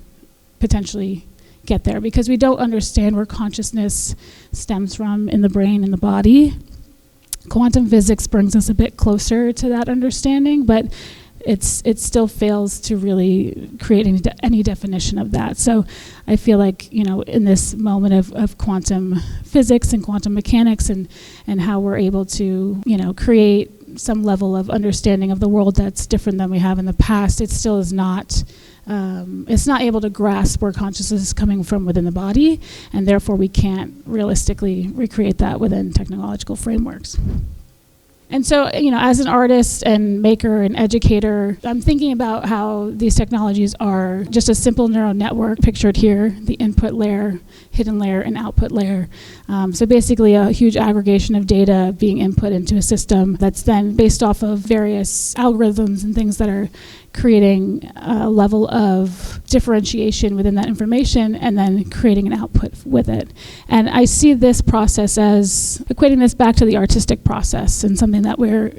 Speaker 3: potentially get there, because we don't understand where consciousness stems from in the brain and the body. Quantum physics brings us a bit closer to that understanding, but it still fails to really create any definition of that. So I feel like, in this moment of quantum physics and quantum mechanics and how we're able to, create some level of understanding of the world that's different than we have in the past, it still is not, it's not able to grasp where consciousness is coming from within the body, and therefore we can't realistically recreate that within technological frameworks. And so, as an artist and maker and educator, I'm thinking about how these technologies are just a simple neural network pictured here, the input layer, hidden layer, and output layer. So basically a huge aggregation of data being input into a system that's then based off of various algorithms and things that are creating a level of differentiation within that information and then creating an output with it. And I see this process as equating this back to the artistic process and something that we're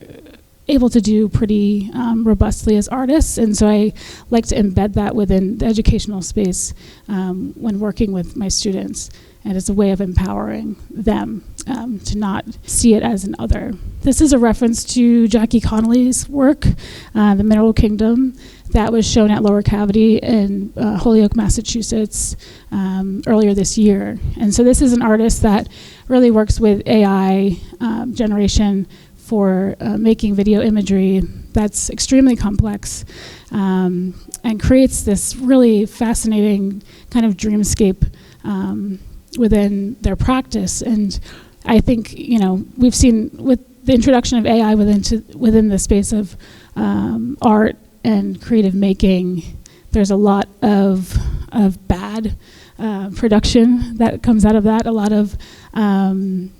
Speaker 3: able to do pretty robustly as artists. And so I like to embed that within the educational space when working with my students. And it's a way of empowering them to not see it as an other. This is a reference to Jackie Connolly's work, The Mineral Kingdom, that was shown at Lower Cavity in Holyoke, Massachusetts earlier this year. And so this is an artist that really works with AI generation for making video imagery that's extremely complex and creates this really fascinating kind of dreamscape within their practice. And I think, we've seen with the introduction of AI within the space of art and creative making, there's a lot of bad production that comes out of that, a lot of kind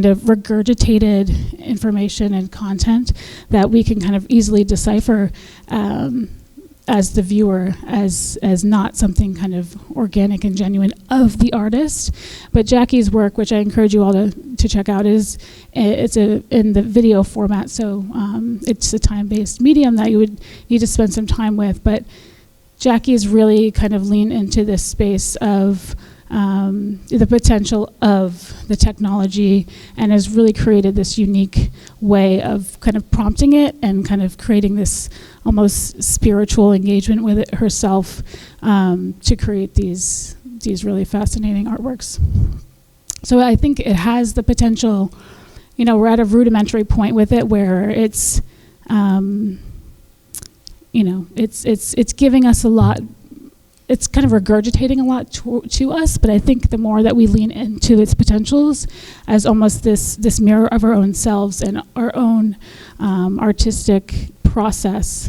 Speaker 3: of regurgitated information and content that we can kind of easily decipher as the viewer as not something kind of organic and genuine of the artist. But Jackie's work, which I encourage you all to check out, it's in the video format, so it's a time-based medium that you would need to spend some time with. But Jackie's really kind of leaned into this space of the potential of the technology and has really created this unique way of kind of prompting it and kind of creating this almost spiritual engagement with it herself to create these really fascinating artworks. So I think it has the potential, we're at a rudimentary point with it where it's giving us a lot. It's kind of regurgitating a lot to us, but I think the more that we lean into its potentials as almost this mirror of our own selves and our own artistic process,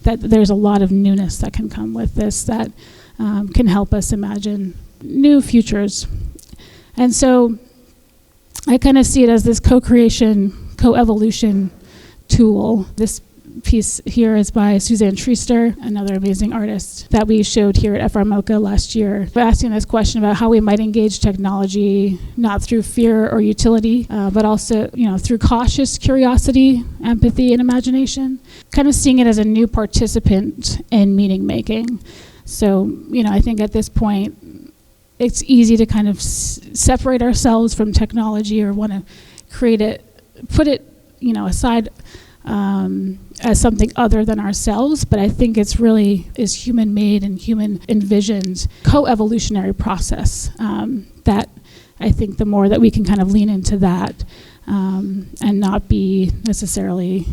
Speaker 3: that there's a lot of newness that can come with this that can help us imagine new futures. And so I kind of see it as this co-creation, co-evolution tool. This piece here is by Suzanne Treaster, another amazing artist that we showed here at MoCA last year. We're asking this question about how we might engage technology, not through fear or utility, but also, through cautious curiosity, empathy, and imagination. Kind of seeing it as a new participant in meaning making. So, I think at this point, it's easy to kind of separate ourselves from technology or want to create it, put it, aside as something other than ourselves, but I think it's really is human-made and human-envisioned co-evolutionary process that I think the more that we can kind of lean into that and not be necessarily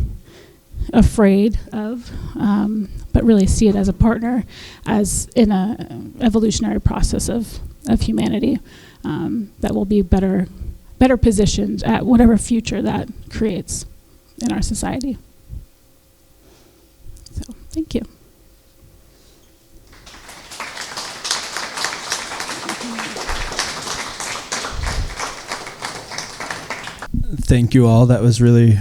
Speaker 3: afraid of, but really see it as a partner, as in a evolutionary process of humanity that will be better positioned at whatever future that creates in our society. So, thank you.
Speaker 1: Thank you all. That was really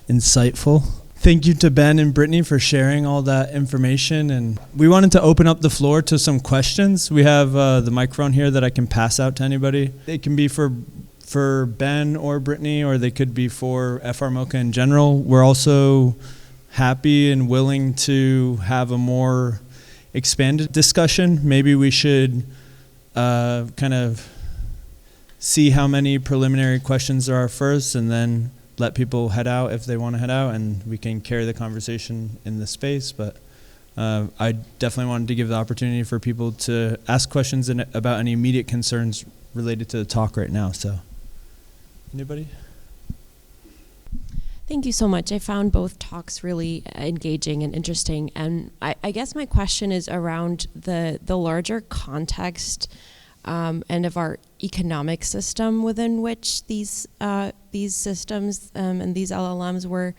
Speaker 1: insightful. Thank you to Ben and Brittni for sharing all that information. And we wanted to open up the floor to some questions. We have the microphone here that I can pass out to anybody. It can be for Ben or Brittni, or they could be for FR MoCA in general. We're also happy and willing to have a more expanded discussion. Maybe we should kind of see how many preliminary questions there are first, and then let people head out if they want to head out, and we can carry the conversation in the space. But I definitely wanted to give the opportunity for people to ask questions about any immediate concerns related to the talk right now. So, anybody?
Speaker 4: Thank you so much. I found both talks really engaging and interesting. And I guess my question is around the larger context and of our economic system within which these systems and these LLMs were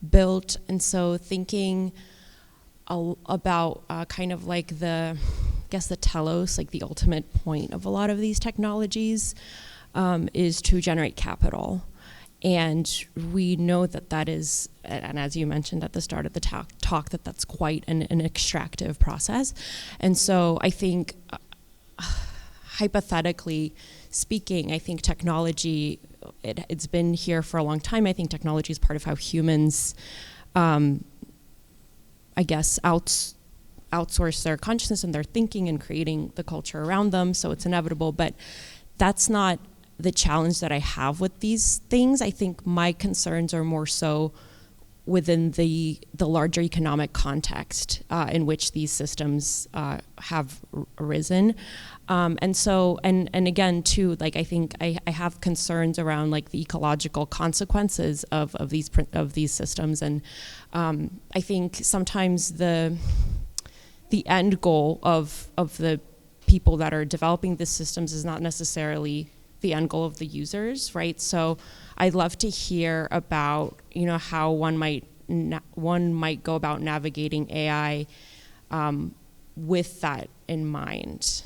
Speaker 4: built. And so thinking about kind of like the telos, like the ultimate point of a lot of these technologies is to generate capital. And we know that is, and as you mentioned at the start of the talk, that's quite an extractive process. And so I think, hypothetically speaking, I think technology, it's been here for a long time. I think technology is part of how humans, I guess, outsource their consciousness and their thinking and creating the culture around them. So it's inevitable, but that's not the challenge that I have with these things. I think my concerns are more so within the larger economic context in which these systems have arisen. And so, and again, too, like I think I have concerns around like the ecological consequences of these systems. And I think sometimes the end goal of the people that are developing these systems is not necessarily the end goal of the users, right? So I'd love to hear about, how one might go about navigating AI with that in mind.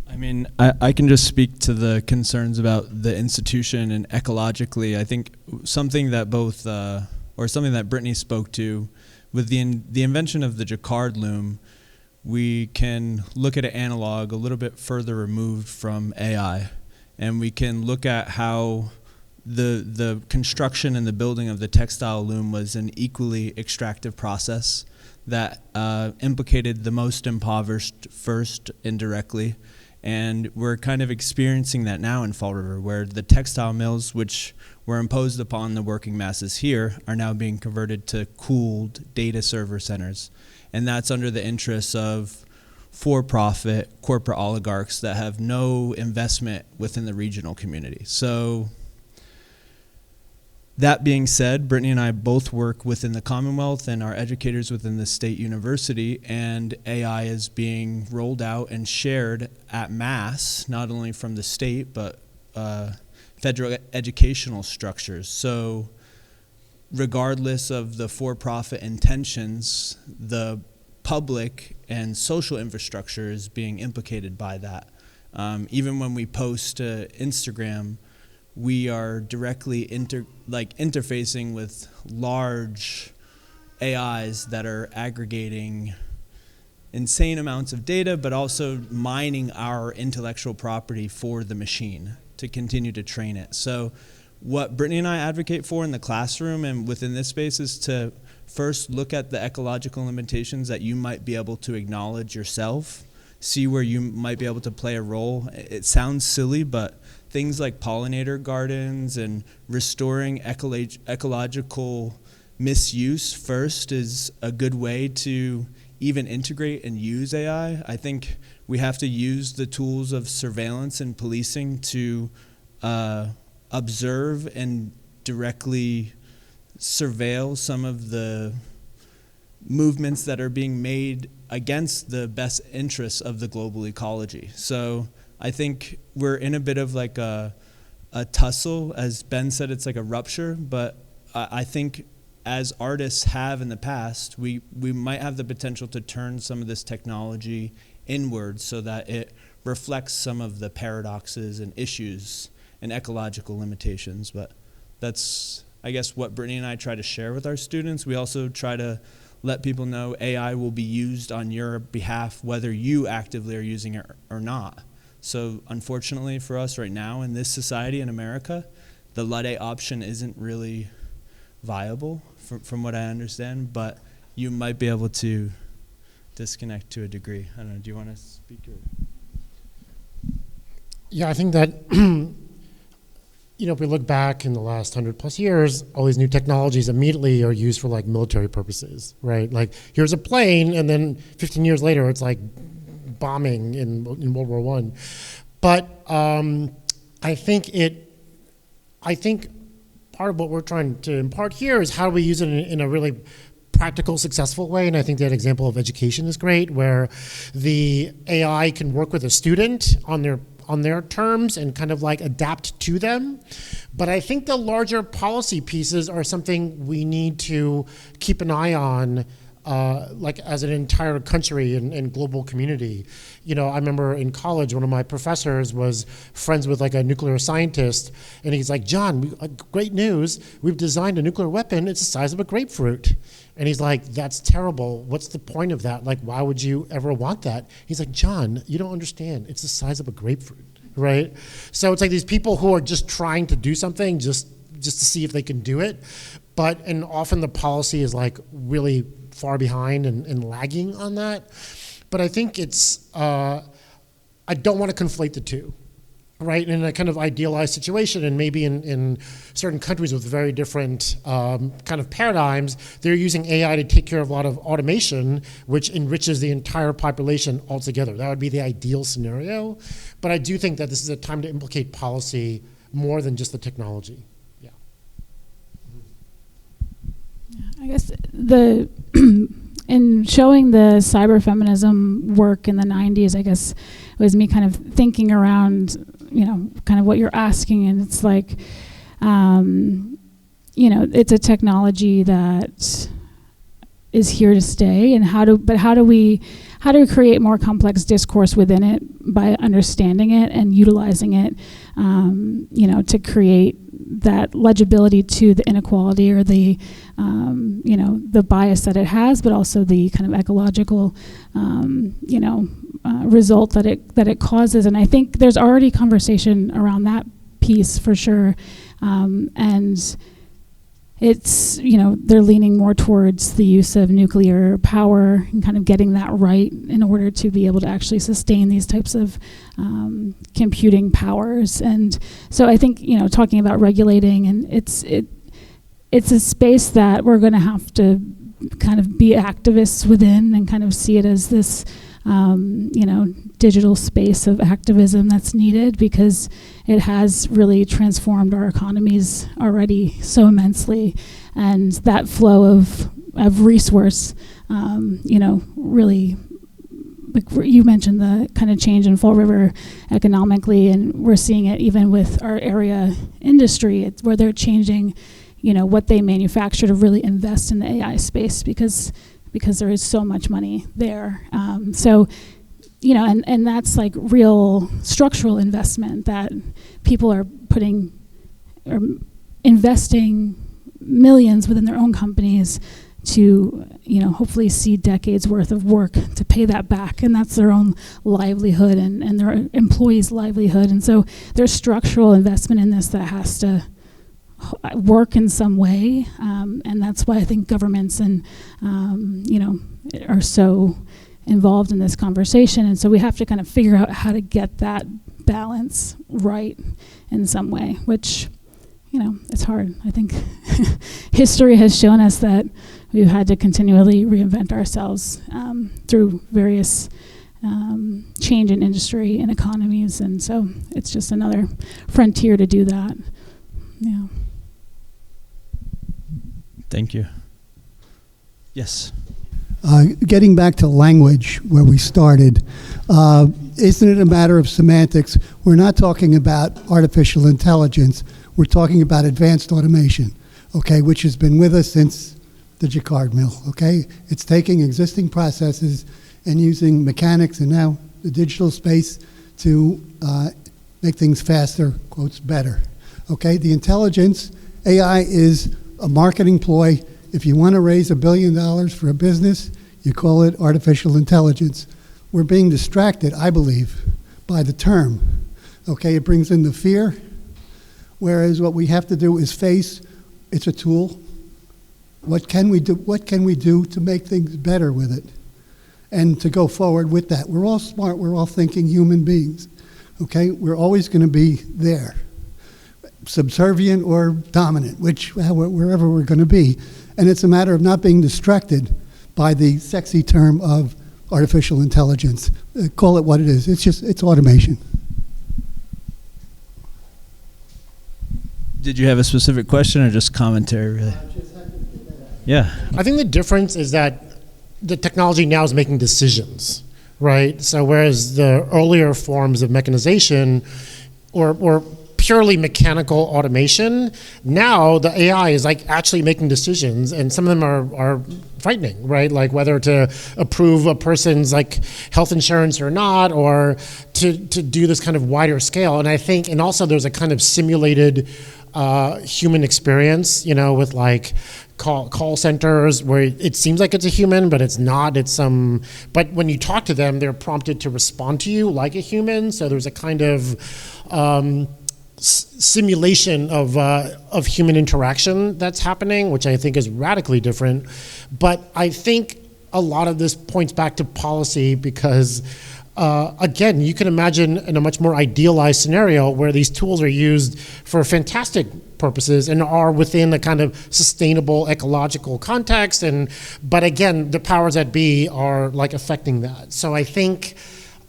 Speaker 1: I mean, I can just speak to the concerns about the institution and ecologically. I think something that something that Brittni spoke to with the invention of the Jacquard loom, we can look at an analog a little bit further removed from AI, and we can look at how the construction and the building of the textile loom was an equally extractive process that implicated the most impoverished first indirectly. And we're kind of experiencing that now in Fall River, where the textile mills, which were imposed upon the working masses here, are now being converted to cooled data server centers. And that's under the interests of for-profit corporate oligarchs that have no investment within the regional community. So that being said, Brittni and I both work within the Commonwealth and are educators within the state university, and AI is being rolled out and shared at mass, not only from the state, but federal educational structures. So regardless of the for-profit intentions, the public and social infrastructure is being implicated by that. Even when we post to Instagram, we are directly interfacing with large AIs that are aggregating insane amounts of data, but also mining our intellectual property for the machine to continue to train it. So what Brittni and I advocate for in the classroom and within this space is to first look at the ecological limitations that you might be able to acknowledge yourself, see where you might be able to play a role. It sounds silly, but things like pollinator gardens and restoring ecological misuse first is a good way to even integrate and use AI. I think we have to use the tools of surveillance and policing to observe and directly surveil some of the movements that are being made against the best interests of the global ecology. So I think we're in a bit of like a tussle. As Ben said, it's like a rupture, but I think as artists have in the past, we might have the potential to turn some of this technology inward so that it reflects some of the paradoxes and issues and ecological limitations. But that's, I guess, what Brittni and I try to share with our students. We also try to let people know AI will be used on your behalf, whether you actively are using it or not. So unfortunately for us right now in this society in America, the Luddite option isn't really viable from what I understand, but you might be able to disconnect to a degree. I don't know, do you want to speak?
Speaker 2: Yeah, I think that if we look back in the last 100+ years, all these new technologies immediately are used for like military purposes, right? Like here's a plane, and then 15 years later, it's like bombing in World War I. But I think I think part of what we're trying to impart here is how do we use it in a really practical, successful way. And I think that example of education is great, where the AI can work with a student on their terms and kind of like adapt to them. But I think the larger policy pieces are something we need to keep an eye on, like as an entire country and global community. I remember in college, one of my professors was friends with like a nuclear scientist, and he's like, John, great news, we've designed a nuclear weapon, it's the size of a grapefruit. And he's like, that's terrible. What's the point of that? Like, why would you ever want that? He's like, John, you don't understand. It's the size of a grapefruit, right? So it's like these people who are just trying to do something just to see if they can do it. And often the policy is like really far behind and lagging on that. But I think it's, I don't want to conflate the two. Right, in a kind of idealized situation, and maybe in certain countries with very different kind of paradigms, they're using AI to take care of a lot of automation, which enriches the entire population altogether. That would be the ideal scenario. But I do think that this is a time to implicate policy more than just the technology. Yeah.
Speaker 3: I guess in showing the cyber feminism work in the 90s, I guess it was me kind of thinking around, kind of what you're asking, and it's like, it's a technology that is here to stay, and how do we create more complex discourse within it by understanding it and utilizing it, to create that legibility to the inequality or the bias that it has, but also the kind of ecological, result that it causes. And I think there's already conversation around that piece for sure, and it's they're leaning more towards the use of nuclear power and kind of getting that right in order to be able to actually sustain these types of computing powers. And so I think talking about regulating, and it's a space that we're going to have to kind of be activists within and kind of see it as this digital space of activism that's needed, because it has really transformed our economies already so immensely, and that flow of resource, really, like you mentioned the kind of change in Fall River economically, and we're seeing it even with our area industry, where they're changing, what they manufacture to really invest in the AI space, because there is so much money there. And that's like real structural investment that people are investing millions within their own companies to, hopefully see decades worth of work to pay that back. And that's their own livelihood and their employees' livelihood. And so there's structural investment in this that has to work in some way. And that's why I think governments and, are so involved in this conversation. And so we have to kind of figure out how to get that balance right in some way, which, it's hard. I think history has shown us that we've had to continually reinvent ourselves through various change in industry and economies. And so it's just another frontier to do that. Yeah.
Speaker 1: Thank you. Yes.
Speaker 5: Getting back to language where we started, isn't it a matter of semantics? We're not talking about artificial intelligence. We're talking about advanced automation, okay, which has been with us since the Jacquard mill, okay? It's taking existing processes and using mechanics and now the digital space to make things faster, quotes, better, okay? The intelligence, AI is a marketing ploy. If you want to raise $1 billion for a business, you call it artificial intelligence. We're being distracted, I believe, by the term. Okay, it brings in the fear, whereas what we have to do is face, it's a tool. What can we do? What can we do to make things better with it? And to go forward with that. We're all smart, we're all thinking human beings. Okay, we're always going to be there. Subservient or dominant, wherever we're going to be. And it's a matter of not being distracted by the sexy term of artificial intelligence. Call it what it is. It's automation.
Speaker 1: Did you have a specific question or just commentary, really? Yeah.
Speaker 2: I think the difference is that the technology now is making decisions, right? So whereas the earlier forms of mechanization or purely mechanical automation, now the AI is like actually making decisions, and some of them are frightening, right? Like whether to approve a person's like health insurance or not, or to do this kind of wider scale. And I think, and also there's a kind of simulated human experience, with like call centers where it seems like it's a human, but it's not. It's but when you talk to them, they're prompted to respond to you like a human. So there's a kind of simulation of human interaction that's happening, which I think is radically different. But I think a lot of this points back to policy because, again, you can imagine in a much more idealized scenario where these tools are used for fantastic purposes and are within a kind of sustainable ecological context. But again, the powers that be are like affecting that. So I think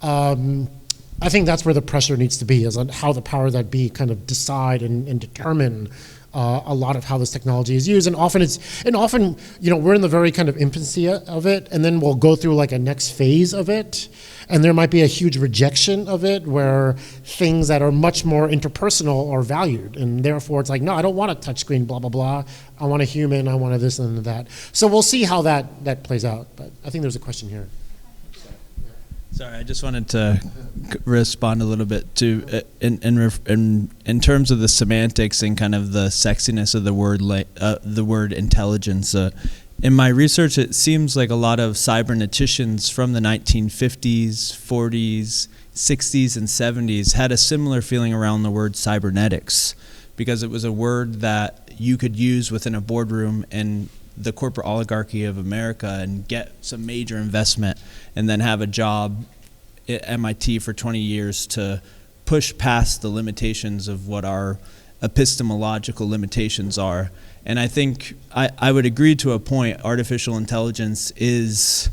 Speaker 2: that's where the pressure needs to be, is on how the powers that be kind of decide and determine a lot of how this technology is used. And often, we're in the very kind of infancy of it, and then we'll go through like a next phase of it, and there might be a huge rejection of it where things that are much more interpersonal are valued, and therefore it's like, no, I don't want a touchscreen, blah, blah, blah. I want a human, I want a this and that. So we'll see how that plays out, but I think there's a question here.
Speaker 1: Sorry, I just wanted to respond a little bit to in terms of the semantics and kind of the sexiness of the word intelligence. In my research, it seems like a lot of cyberneticians from the 1950s, 40s, 60s, and 70s had a similar feeling around the word cybernetics, because it was a word that you could use within a boardroom and the corporate oligarchy of America and get some major investment and then have a job at MIT for 20 years to push past the limitations of what our epistemological limitations are. And I think I would agree to a point. Artificial intelligence is,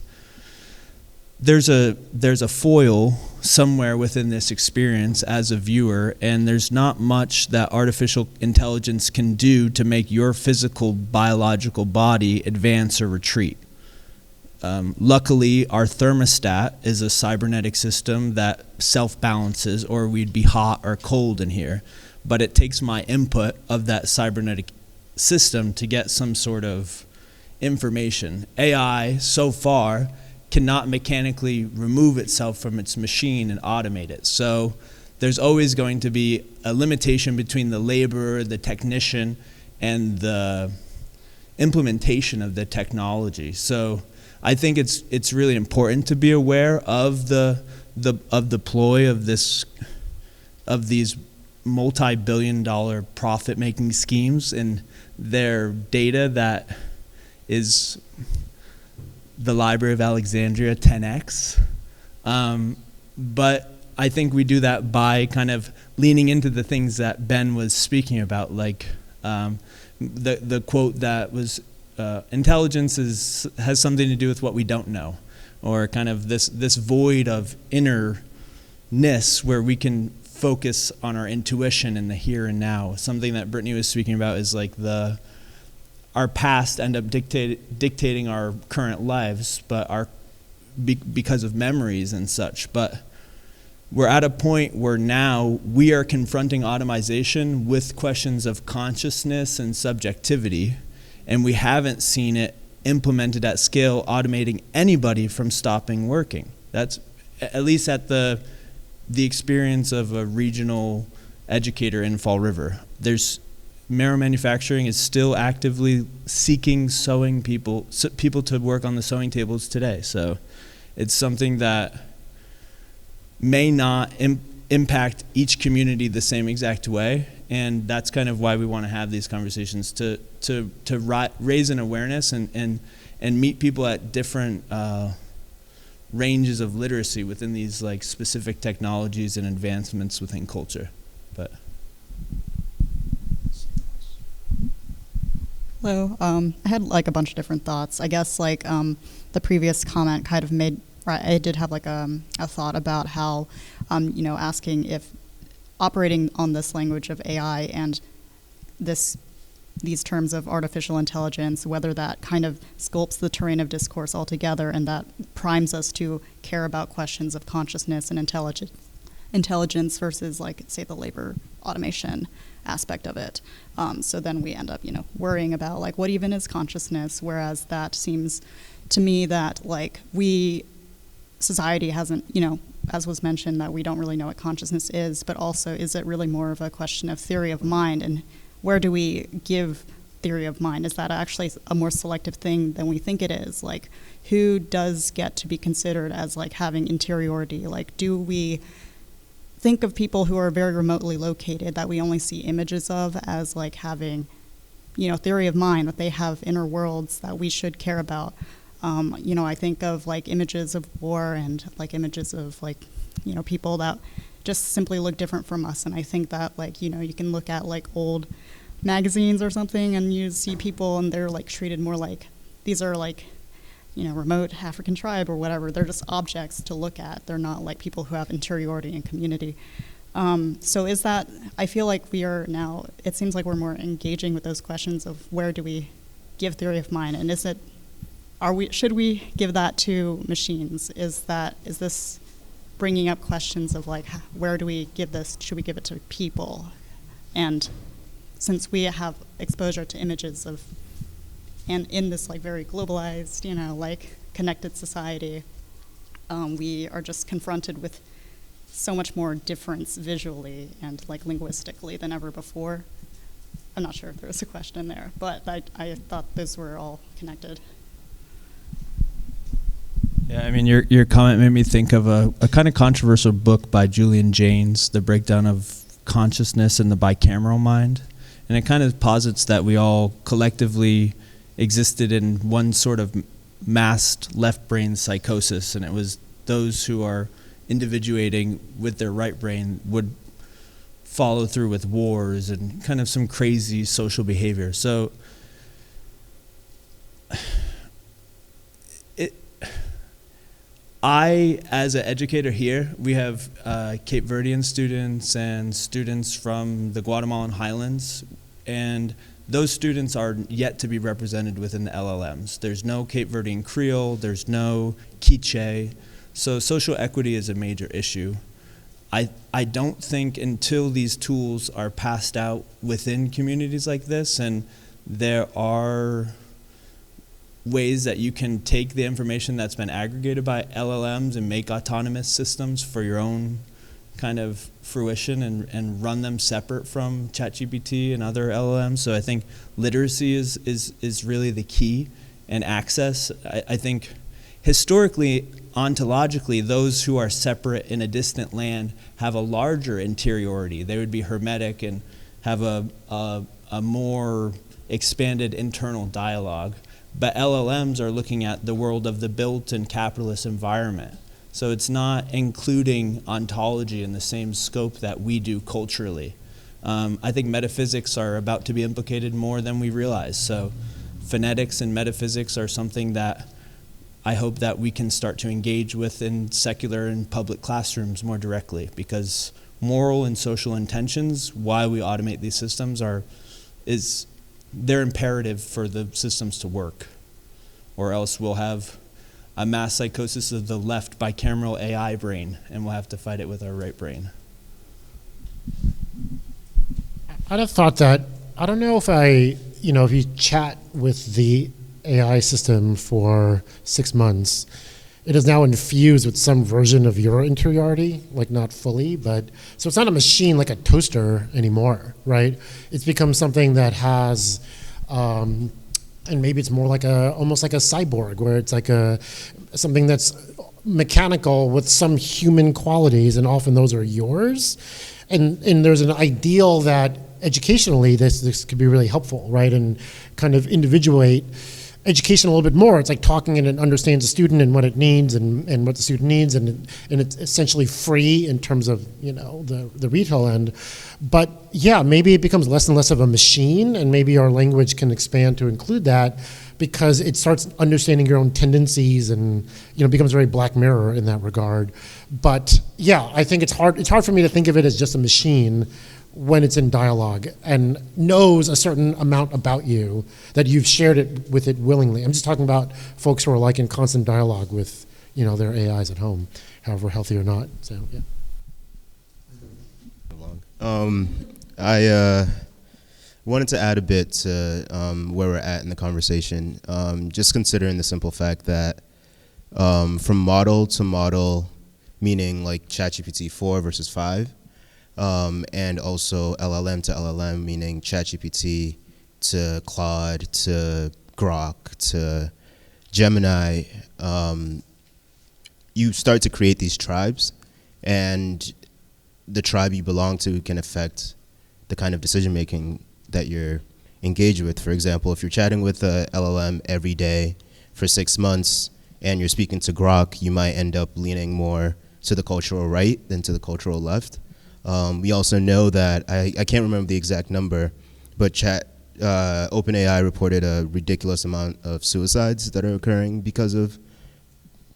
Speaker 1: there's a foil somewhere within this experience as a viewer, and there's not much that artificial intelligence can do to make your physical biological body advance or retreat. Luckily, our thermostat is a cybernetic system that self-balances, or we'd be hot or cold in here. But it takes my input of that cybernetic system to get some sort of information. AI, so far, cannot mechanically remove itself from its machine and automate it. So there's always going to be a limitation between the laborer, the technician, and the implementation of the technology. So I think it's really important to be aware of the ploy of these multi-billion-dollar profit-making schemes and their data that is the Library of Alexandria 10x. But I think we do that by kind of leaning into the things that Ben was speaking about, like the quote that was, intelligence has something to do with what we don't know, or kind of this void of innerness where we can focus on our intuition in the here and now. Something that Brittni was speaking about is like our past end up dictating our current lives, but because of memories and such. But we're at a point where now we are confronting automation with questions of consciousness and subjectivity, and we haven't seen it implemented at scale, automating anybody from stopping working. That's at least at the experience of a regional educator in Fall River. Marrow Manufacturing is still actively seeking people to work on the sewing tables today. So it's something that may not impact each community the same exact way, and that's kind of why we want to have these conversations, to raise an awareness and meet people at different ranges of literacy within these like specific technologies and advancements within culture. But
Speaker 6: hello, I had like a bunch of different thoughts. I guess like the previous comment kind of made, right, I did have like a thought about how asking if operating on this language of AI and these terms of artificial intelligence, whether that kind of sculpts the terrain of discourse altogether and that primes us to care about questions of consciousness and intelligence versus, like, say, the labor automation aspect of it. So then we end up, worrying about, like, what even is consciousness, whereas that seems to me that, like, society hasn't, as was mentioned, that we don't really know what consciousness is, but also is it really more of a question of theory of mind, and where do we give theory of mind? Is that actually a more selective thing than we think it is? Like, who does get to be considered as, like, having interiority? Like, do we think of people who are very remotely located that we only see images of as, like, having, theory of mind, that they have inner worlds that we should care about? I think of, like, images of war and, like, images of, like, people that just simply look different from us. And I think that, like, you can look at, like, old magazines or something and you see people and they're, like, treated more like these are, like, remote African tribe or whatever. They're just objects to look at. They're not, like, people who have interiority and community. So is that, I feel like we are now, it seems like we're more engaging with those questions of where do we give theory of mind, and should we give that to machines? Is this bringing up questions of, like, where do we give this? Should we give it to people? And since we have exposure to images of, and in this, like, very globalized, like, connected society, we are just confronted with so much more difference visually and, like, linguistically than ever before. I'm not sure if there was a question there, but I thought those were all connected.
Speaker 1: Yeah, I mean, your comment made me think of a kind of controversial book by Julian Jaynes, The Breakdown of Consciousness and the Bicameral Mind. And it kind of posits that we all collectively existed in one sort of masked left brain psychosis, and it was those who are individuating with their right brain would follow through with wars and kind of some crazy social behavior. So I, as an educator here, we have Cape Verdean students and students from the Guatemalan highlands, and those students are yet to be represented within the LLMs. There's no Cape Verdean Creole, there's no Quiche, so social equity is a major issue. I don't think until these tools are passed out within communities like this, and there are ways that you can take the information that's been aggregated by LLMs and make autonomous systems for your own kind of fruition and run them separate from ChatGPT and other LLMs. So I think literacy is really the key, and access. I think historically, ontologically, those who are separate in a distant land have a larger interiority. They would be hermetic and have a more expanded internal dialogue. But LLMs are looking at the world of the built and capitalist environment. So it's not including ontology in the same scope that we do culturally. I think metaphysics are about to be implicated more than we realize. So phonetics and metaphysics are something that I hope that we can start to engage with in secular and public classrooms more directly, because moral and social intentions, why we automate these systems, they're imperative for the systems to work, or else we'll have a mass psychosis of the left bicameral AI brain, and we'll have to fight it with our right brain.
Speaker 2: I'd have thought that, I don't know if if you chat with the AI system for 6 months, it is now infused with some version of your interiority, like not fully, but, so it's not a machine like a toaster anymore, right? It's become something that has, and maybe it's more like almost like a cyborg, where it's like something that's mechanical with some human qualities, and often those are yours. And there's an ideal that educationally this could be really helpful, right? And kind of individuate education a little bit more. It's like talking and it understands the student and what it needs and what the student needs, and it's essentially free in terms of the retail end. But yeah, maybe it becomes less and less of a machine, and maybe our language can expand to include that, because it starts understanding your own tendencies, and becomes very Black Mirror in that regard. But yeah, I think it's hard for me to think of it as just a machine when it's in dialogue and knows a certain amount about you, that you've shared it with it willingly. I'm just talking about folks who are like in constant dialogue with, their AIs at home, however healthy or not. So yeah.
Speaker 7: I wanted to add a bit to where we're at in the conversation. Just considering the simple fact that from model to model, meaning like ChatGPT 4 versus 5, and also LLM to LLM, meaning ChatGPT to Claude to Grok to Gemini, you start to create these tribes, and the tribe you belong to can affect the kind of decision making that you're engaged with. For example, if you're chatting with a LLM every day for 6 months and you're speaking to Grok, you might end up leaning more to the cultural right than to the cultural left. We also know that, I can't remember the exact number, but OpenAI reported a ridiculous amount of suicides that are occurring because of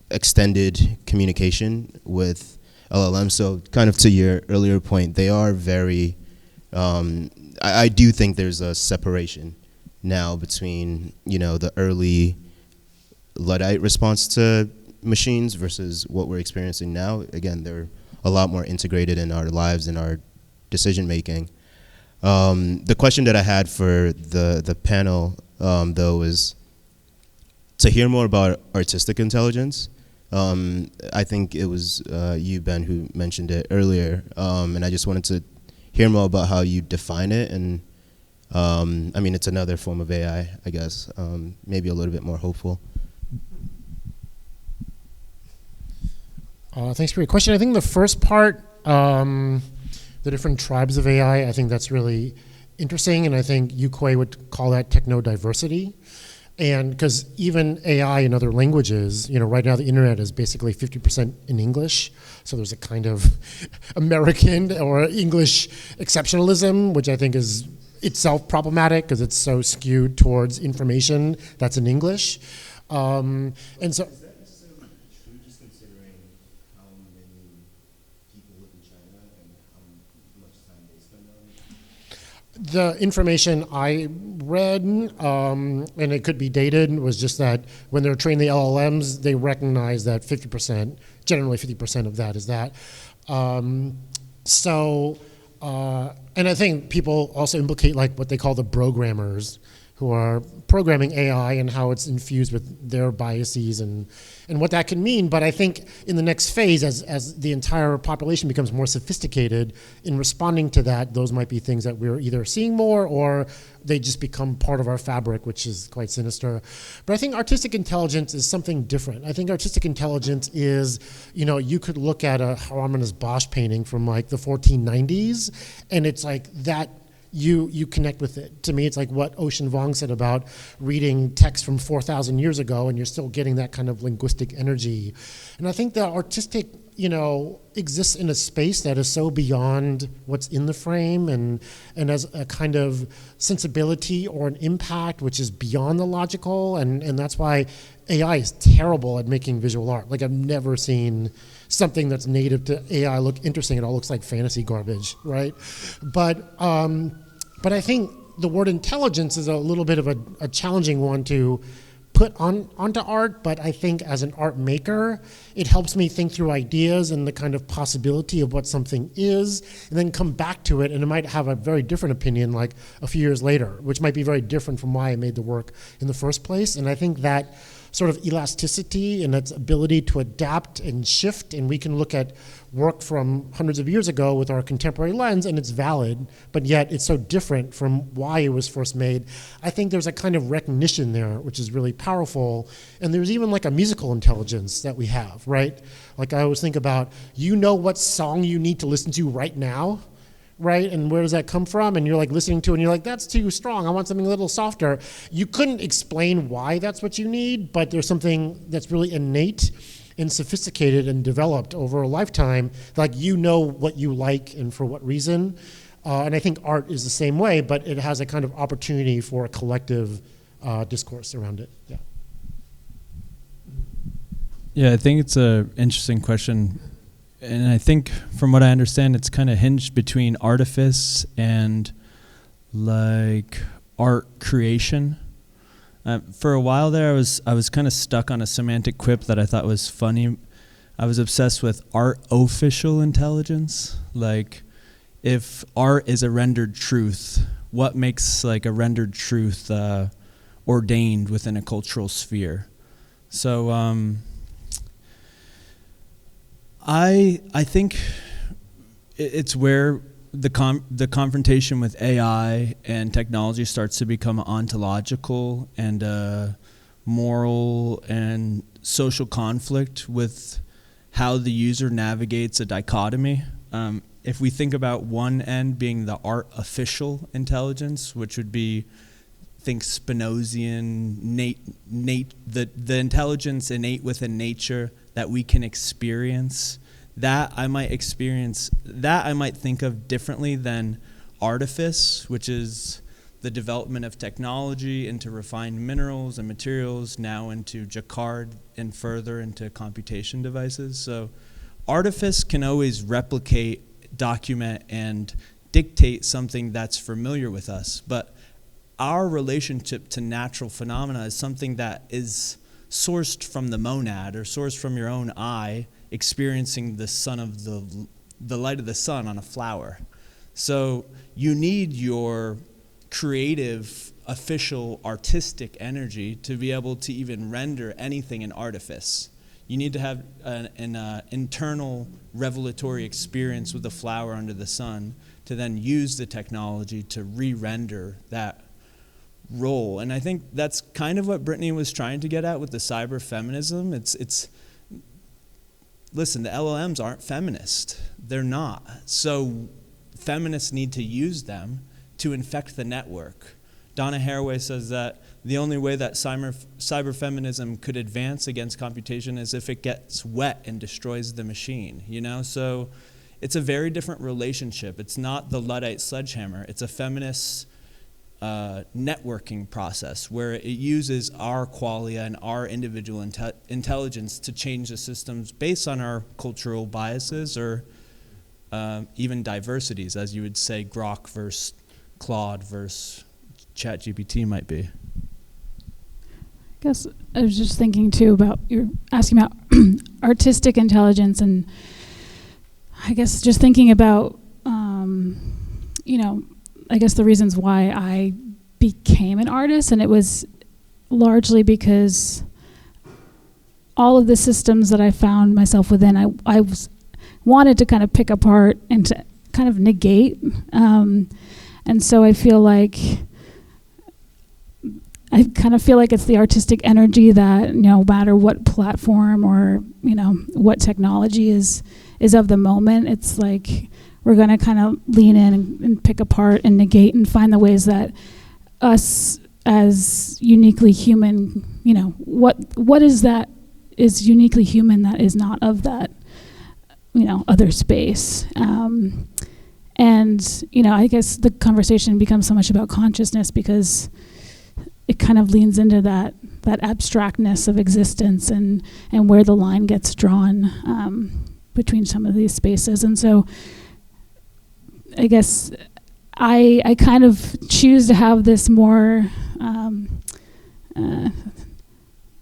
Speaker 7: extended communication with LLM. So kind of to your earlier point, they are very, I do think there's a separation now between, the early Luddite response to machines versus what we're experiencing now. Again, they're a lot more integrated in our lives and our decision making. The question that I had for the panel, though, is to hear more about artistic intelligence. I think it was you, Ben, who mentioned it earlier, and I just wanted to hear more about how you define it. And I mean, it's another form of AI, I guess, maybe a little bit more hopeful.
Speaker 2: Thanks for your question. I think the first part, the different tribes of AI, I think that's really interesting, and I think Yukwei would call that techno-diversity. And because even AI in other languages, right now the internet is basically 50% in English, so there's a kind of American or English exceptionalism, which I think is itself problematic because it's so skewed towards information that's in English. And so. The information I read, and it could be dated, was just that when they're training the LLMs, they recognize that 50%, generally 50% of that is that. And I think people also implicate like what they call the programmers, who are programming AI and how it's infused with their biases and what that can mean. But I think in the next phase, as the entire population becomes more sophisticated in responding to that, those might be things that we're either seeing more or they just become part of our fabric, which is quite sinister. But I think artistic intelligence is something different. I think artistic intelligence is, you could look at a Hieronymus Bosch painting from like the 1490s, and it's like that, you connect with it. To me, it's like what Ocean Vuong said about reading text from 4,000 years ago, and you're still getting that kind of linguistic energy. And I think the artistic, exists in a space that is so beyond what's in the frame and has a kind of sensibility or an impact which is beyond the logical. And that's why AI is terrible at making visual art. Like, I've never seen something that's native to AI look interesting. It all looks like fantasy garbage, right? But I think the word intelligence is a little bit of a challenging one to put onto art, but I think as an art maker, it helps me think through ideas and the kind of possibility of what something is, and then come back to it, and it might have a very different opinion like a few years later, which might be very different from why I made the work in the first place. And I think that sort of elasticity and its ability to adapt and shift, and we can look at work from hundreds of years ago with our contemporary lens, and it's valid, but yet it's so different from why it was first made. I think there's a kind of recognition there, which is really powerful. And there's even like a musical intelligence that we have, right? Like, I always think about, what song you need to listen to right now, right? And where does that come from? And you're like listening to it and you're like, that's too strong. I want something a little softer. You couldn't explain why that's what you need, but there's something that's really innate and sophisticated and developed over a lifetime. Like, what you like and for what reason. And I think art is the same way, but it has a kind of opportunity for a collective discourse around it. Yeah.
Speaker 1: Yeah, I think it's an interesting question and I think from what I understand, it's kind of hinged between artifice and like art creation. For a while there, I was kind of stuck on a semantic quip that I thought was funny. I was obsessed with artificial intelligence. Like, if art is a rendered truth, what makes like a rendered truth ordained within a cultural sphere? So I think it's where the confrontation with AI and technology starts to become ontological and moral and social conflict with how the user navigates a dichotomy. If we think about one end being the artificial intelligence, which would be, think Spinozian, the intelligence innate within nature that we can experience, that I might think of differently than artifice, which is the development of technology into refined minerals and materials, now into Jacquard and further into computation devices. So artifice can always replicate, document, and dictate something that's familiar with us. But our relationship to natural phenomena is something that is sourced from the monad or sourced from your own eye, experiencing the sun of the light of the sun on a flower. So you need your creative, official, artistic energy to be able to even render anything in artifice. You need to have an internal revelatory experience with the flower under the sun to then use the technology to re-render that role. And I think that's kind of what Brittni was trying to get at with the cyber feminism. Listen, the LLMs aren't feminist. They're not. So feminists need to use them to infect the network. Donna Haraway says that the only way that cyber feminism could advance against computation is if it gets wet and destroys the machine, you know? So it's a very different relationship. It's not the Luddite sledgehammer. It's a feminist networking process where it uses our qualia and our individual intelligence to change the systems based on our cultural biases or even diversities, as you would say Grok versus Claude versus ChatGPT might be.
Speaker 3: I guess I was just thinking too about, you're asking about artistic intelligence, and I guess just thinking about, I guess the reasons why I became an artist, and it was largely because all of the systems that I found myself within, I wanted to kind of pick apart and to kind of negate. And so I kind of feel like it's the artistic energy that, no matter what platform or, what technology is of the moment, it's like we're going to kind of lean in and pick apart and negate and find the ways that us as uniquely human, what is that is uniquely human that is not of that, other space. And, I guess the conversation becomes so much about consciousness because it kind of leans into that abstractness of existence and where the line gets drawn between some of these spaces. And so I guess I kind of choose to have this more,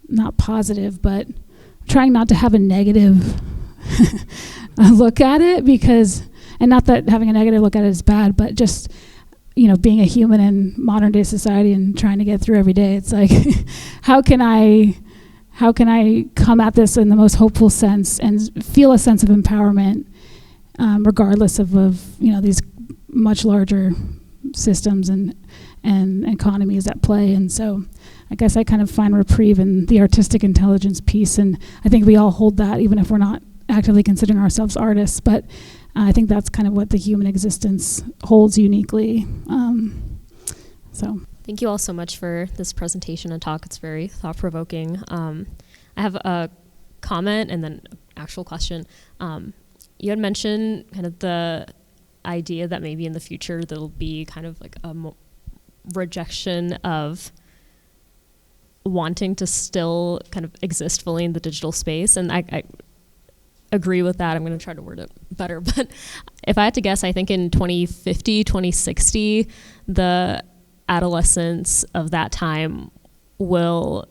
Speaker 3: not positive, but trying not to have a negative look at it, because, and not that having a negative look at it is bad, but just, being a human in modern day society and trying to get through every day, it's like, how can I come at this in the most hopeful sense and feel a sense of empowerment, regardless of these much larger systems and economies at play. And so I guess I kind of find reprieve in the artistic intelligence piece, and I think we all hold that even if we're not actively considering ourselves artists, but I think that's kind of what the human existence holds uniquely. So
Speaker 8: thank you all so much for this presentation and talk. It's very thought-provoking. I have a comment and then an actual question. You had mentioned kind of the idea that maybe in the future there'll be kind of like a rejection of wanting to still kind of exist fully in the digital space. And agree with that. I'm going to try to word it better. But if I had to guess, I think in 2050, 2060, the adolescents of that time will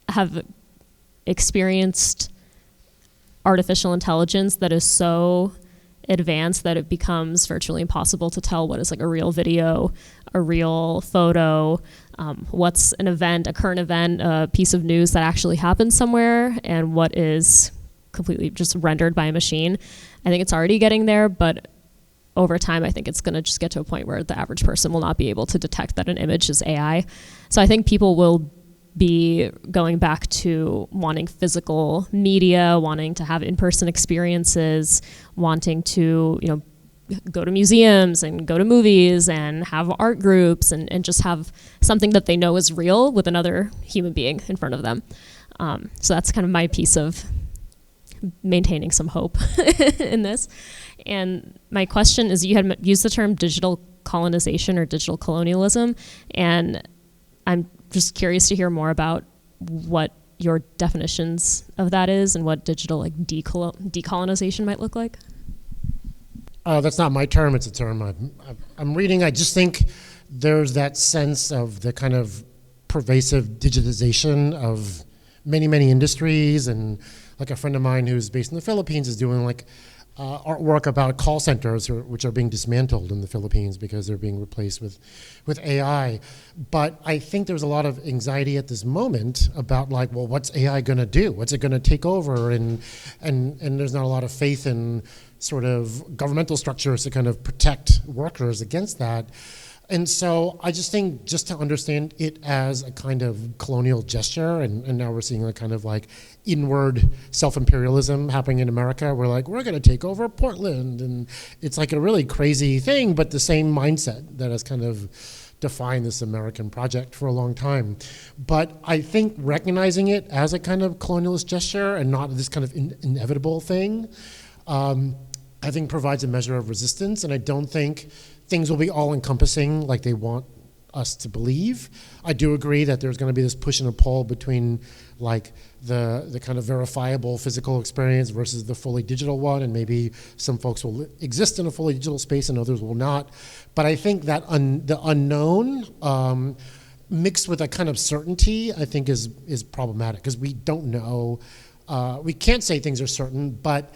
Speaker 8: have experienced artificial intelligence that is so advanced that it becomes virtually impossible to tell what is like a real video, a real photo, what's an event, a current event, a piece of news that actually happened somewhere, and what is completely just rendered by a machine. I think it's already getting there, but over time, I think it's going to just get to a point where the average person will not be able to detect that an image is AI. So I think people will be going back to wanting physical media, wanting to have in-person experiences, wanting to, go to museums and go to movies and have art groups and just have something that they know is real with another human being in front of them. So that's kind of my piece of maintaining some hope in this. And my question is, you had used the term digital colonization or digital colonialism, and I'm just curious to hear more about what your definitions of that is and what digital decolonization might look like.
Speaker 2: That's not my term, it's a term I'm reading. I just think there's that sense of the kind of pervasive digitization of many, many industries. And like a friend of mine who's based in the Philippines is doing artwork about call centers which are being dismantled in the Philippines because they're being replaced with AI. But I think there's a lot of anxiety at this moment about what's AI going to do? What's it going to take over? And there's not a lot of faith in sort of governmental structures to kind of protect workers against that. And so I just think just to understand it as a kind of colonial gesture, and now we're seeing a kind of inward self-imperialism happening in America. We're going to take over Portland, and it's like a really crazy thing, but the same mindset that has kind of defined this American project for a long time. But I think recognizing it as a kind of colonialist gesture and not this kind of inevitable thing, I think provides a measure of resistance, and I don't think things will be all-encompassing like they want us to believe. I do agree that there's going to be this push and a pull between the kind of verifiable physical experience versus the fully digital one, and maybe some folks will exist in a fully digital space and others will not. But I think that the unknown mixed with a kind of certainty, I think is problematic, because we don't know. We can't say things are certain, but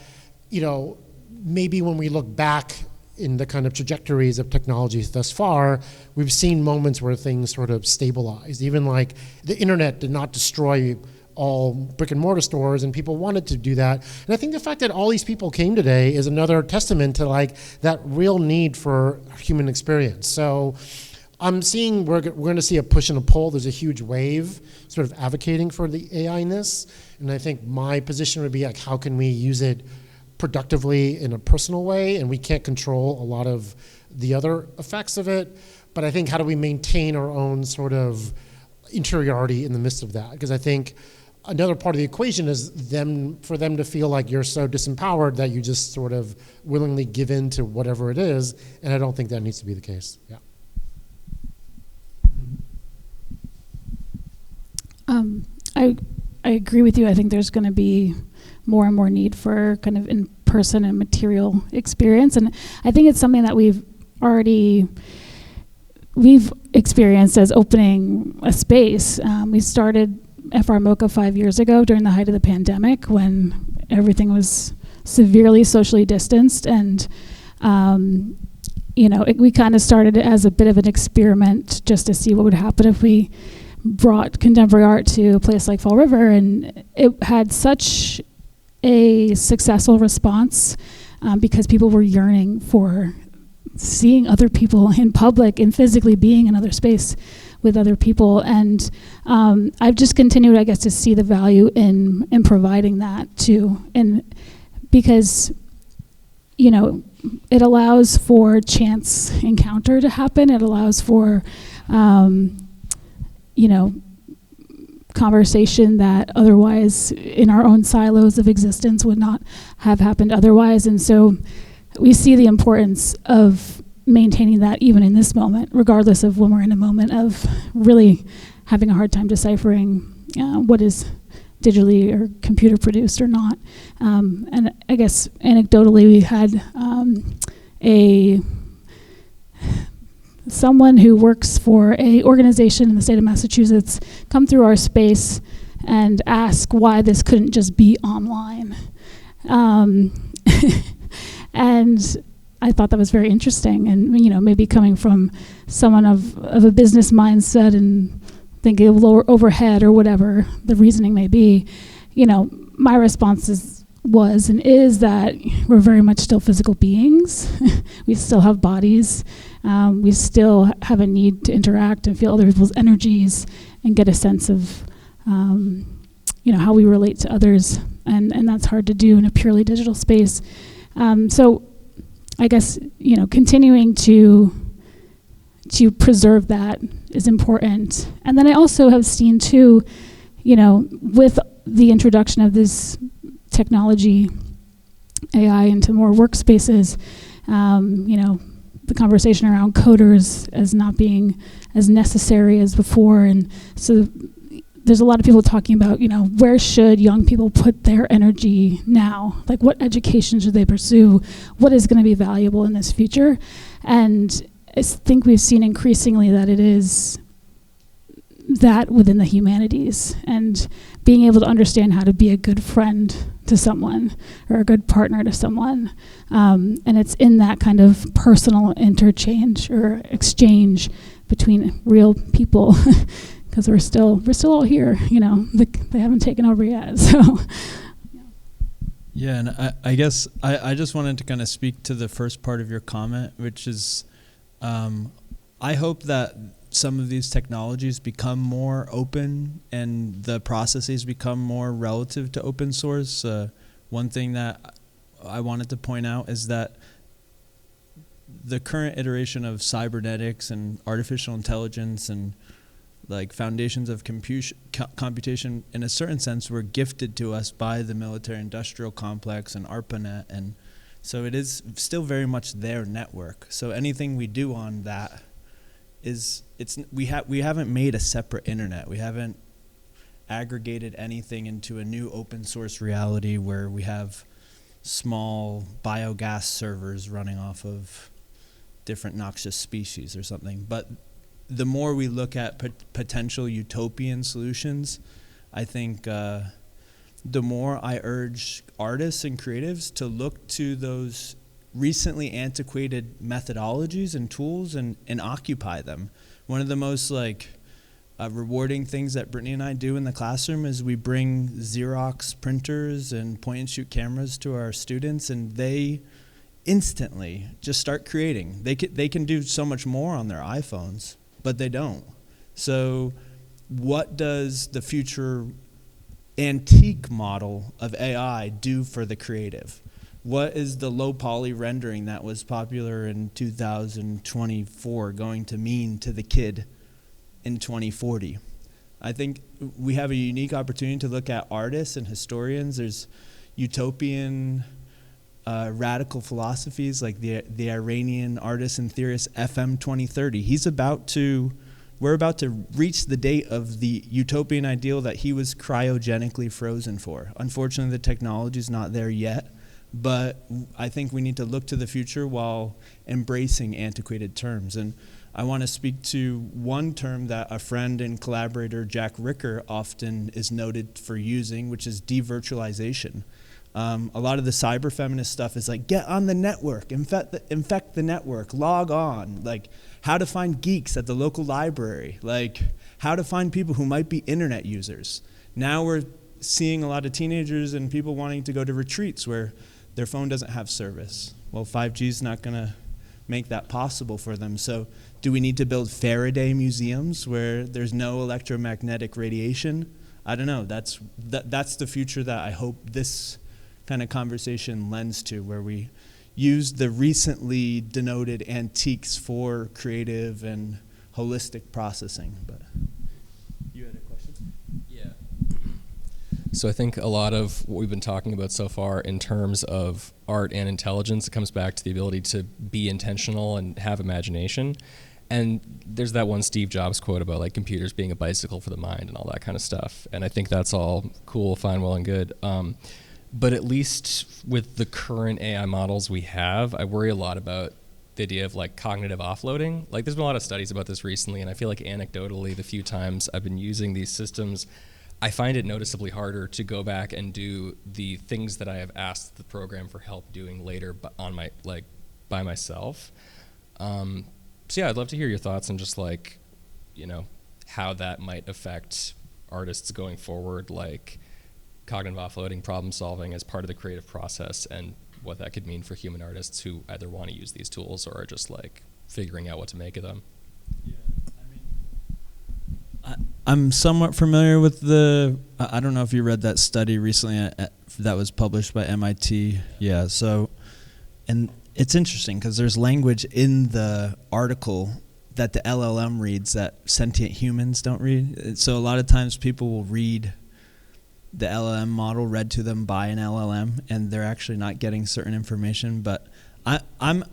Speaker 2: maybe when we look back in the kind of trajectories of technologies thus far, we've seen moments where things sort of stabilized. Even the internet did not destroy all brick and mortar stores, and people wanted to do that. And I think the fact that all these people came today is another testament to that real need for human experience. So I'm seeing we're going to see a push and a pull. There's a huge wave sort of advocating for the AI-ness. And I think my position would be how can we use it productively in a personal way, and we can't control a lot of the other effects of it. But I think how do we maintain our own sort of interiority in the midst of that? Because I think another part of the equation is for them to feel like you're so disempowered that you just sort of willingly give in to whatever it is, and I don't think that needs to be the case. Yeah.
Speaker 3: I agree with you. I think there's going to be more and more need for kind of in-person and material experience. And I think it's something that we've experienced as opening a space. We started FR MoCA 5 years ago during the height of the pandemic when everything was severely socially distanced. And, we kind of started it as a bit of an experiment just to see what would happen if we brought contemporary art to a place like Fall River. And it had such a successful response because people were yearning for seeing other people in public and physically being in other space with other people. And I've just continued, I guess, to see the value in providing that too. And because, it allows for chance encounter to happen. It allows for, conversation that otherwise in our own silos of existence would not have happened otherwise. And so we see the importance of maintaining that even in this moment, regardless of when we're in a moment of really having a hard time deciphering what is digitally or computer produced or not. And I guess anecdotally, we had someone who works for a organization in the state of Massachusetts come through our space and ask why this couldn't just be online. And I thought that was very interesting, and maybe coming from someone of a business mindset and thinking of lower overhead or whatever the reasoning may be, my response was and is that we're very much still physical beings. We still have bodies. We still have a need to interact and feel other people's energies and get a sense of how we relate to others, and that's hard to do in a purely digital space. So I guess continuing to preserve that is important. And then I also have seen too, with the introduction of this technology, AI, into more workspaces, the conversation around coders as not being as necessary as before, and so there's a lot of people talking about, where should young people put their energy now? Like, what education should they pursue? What is going to be valuable in this future? And I think we've seen increasingly that it is that within the humanities, and being able to understand how to be a good friend to someone or a good partner to someone. And it's in that kind of personal interchange or exchange between real people. Because we're still all here, they haven't taken over yet. So,
Speaker 1: yeah, and I guess I just wanted to kind of speak to the first part of your comment, which is, I hope that some of these technologies become more open and the processes become more relative to open source. One thing that I wanted to point out is that the current iteration of cybernetics and artificial intelligence and like foundations of computation, in a certain sense, were gifted to us by the military-industrial complex and ARPANET, and so it is still very much their network. So anything we do on that we haven't made a separate internet. We haven't aggregated anything into a new open source reality where we have small biogas servers running off of different noxious species or something. But the more we look at potential utopian solutions, I think the more I urge artists and creatives to look to those recently antiquated methodologies and tools and occupy them. One of the most rewarding things that Brittni and I do in the classroom is we bring Xerox printers and point and shoot cameras to our students, and they instantly just start creating. They can do so much more on their iPhones, but they don't. So what does the future antique model of AI do for the creative? What is the low poly rendering that was popular in 2024 going to mean to the kid in 2040? I think we have a unique opportunity to look at artists and historians. There's utopian radical philosophies like the Iranian artist and theorist FM 2030. We're about to reach the date of the utopian ideal that he was cryogenically frozen for. Unfortunately, the technology is not there yet, but I think we need to look to the future while embracing antiquated terms. And I want to speak to one term that a friend and collaborator, Jack Ricker, often is noted for using, which is devirtualization. A lot of the cyber feminist stuff is like, get on the network, infect the network, log on, like how to find geeks at the local library, like how to find people who might be internet users. Now we're seeing a lot of teenagers and people wanting to go to retreats where their phone doesn't have service. Well, 5G is not going to make that possible for them. So do we need to build Faraday museums where there's no electromagnetic radiation? I don't know. That's the future that I hope this kind of conversation lends to, where we use the recently denoted antiques for creative and holistic processing. But you had a question?
Speaker 9: Yeah. So I think a lot of what we've been talking about so far in terms of art and intelligence, it comes back to the ability to be intentional and have imagination. And there's that one Steve Jobs quote about like computers being a bicycle for the mind and all that kind of stuff. And I think that's all cool, fine, well, and good. But at least with the current AI models we have, I worry a lot about the idea of like cognitive offloading. Like there's been a lot of studies about this recently, and I feel like anecdotally, the few times I've been using these systems, I find it noticeably harder to go back and do the things that I have asked the program for help doing later by myself. So yeah, I'd love to hear your thoughts on just like, how that might affect artists going forward, like cognitive offloading, problem solving as part of the creative process, and what that could mean for human artists who either want to use these tools or are just like figuring out what to make of them.
Speaker 1: Yeah, I'm somewhat familiar with I don't know if you read that study recently that was published by MIT. Yeah, so, and it's interesting because there's language in the article that the LLM reads that sentient humans don't read. So a lot of times people will read the LLM model read to them by an LLM, and they're actually not getting certain information. But I'm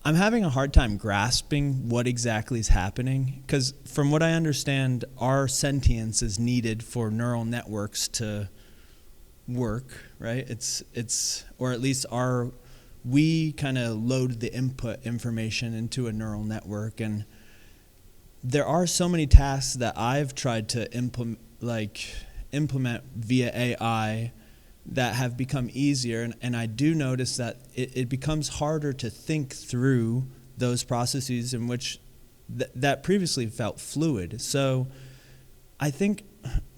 Speaker 1: having a hard time grasping what exactly is happening, because from what I understand, our sentience is needed for neural networks to work, right? It's or at least we kind of load the input information into a neural network, and there are so many tasks that I've tried to implement via AI that have become easier, and I do notice that it becomes harder to think through those processes in which that previously felt fluid. So I think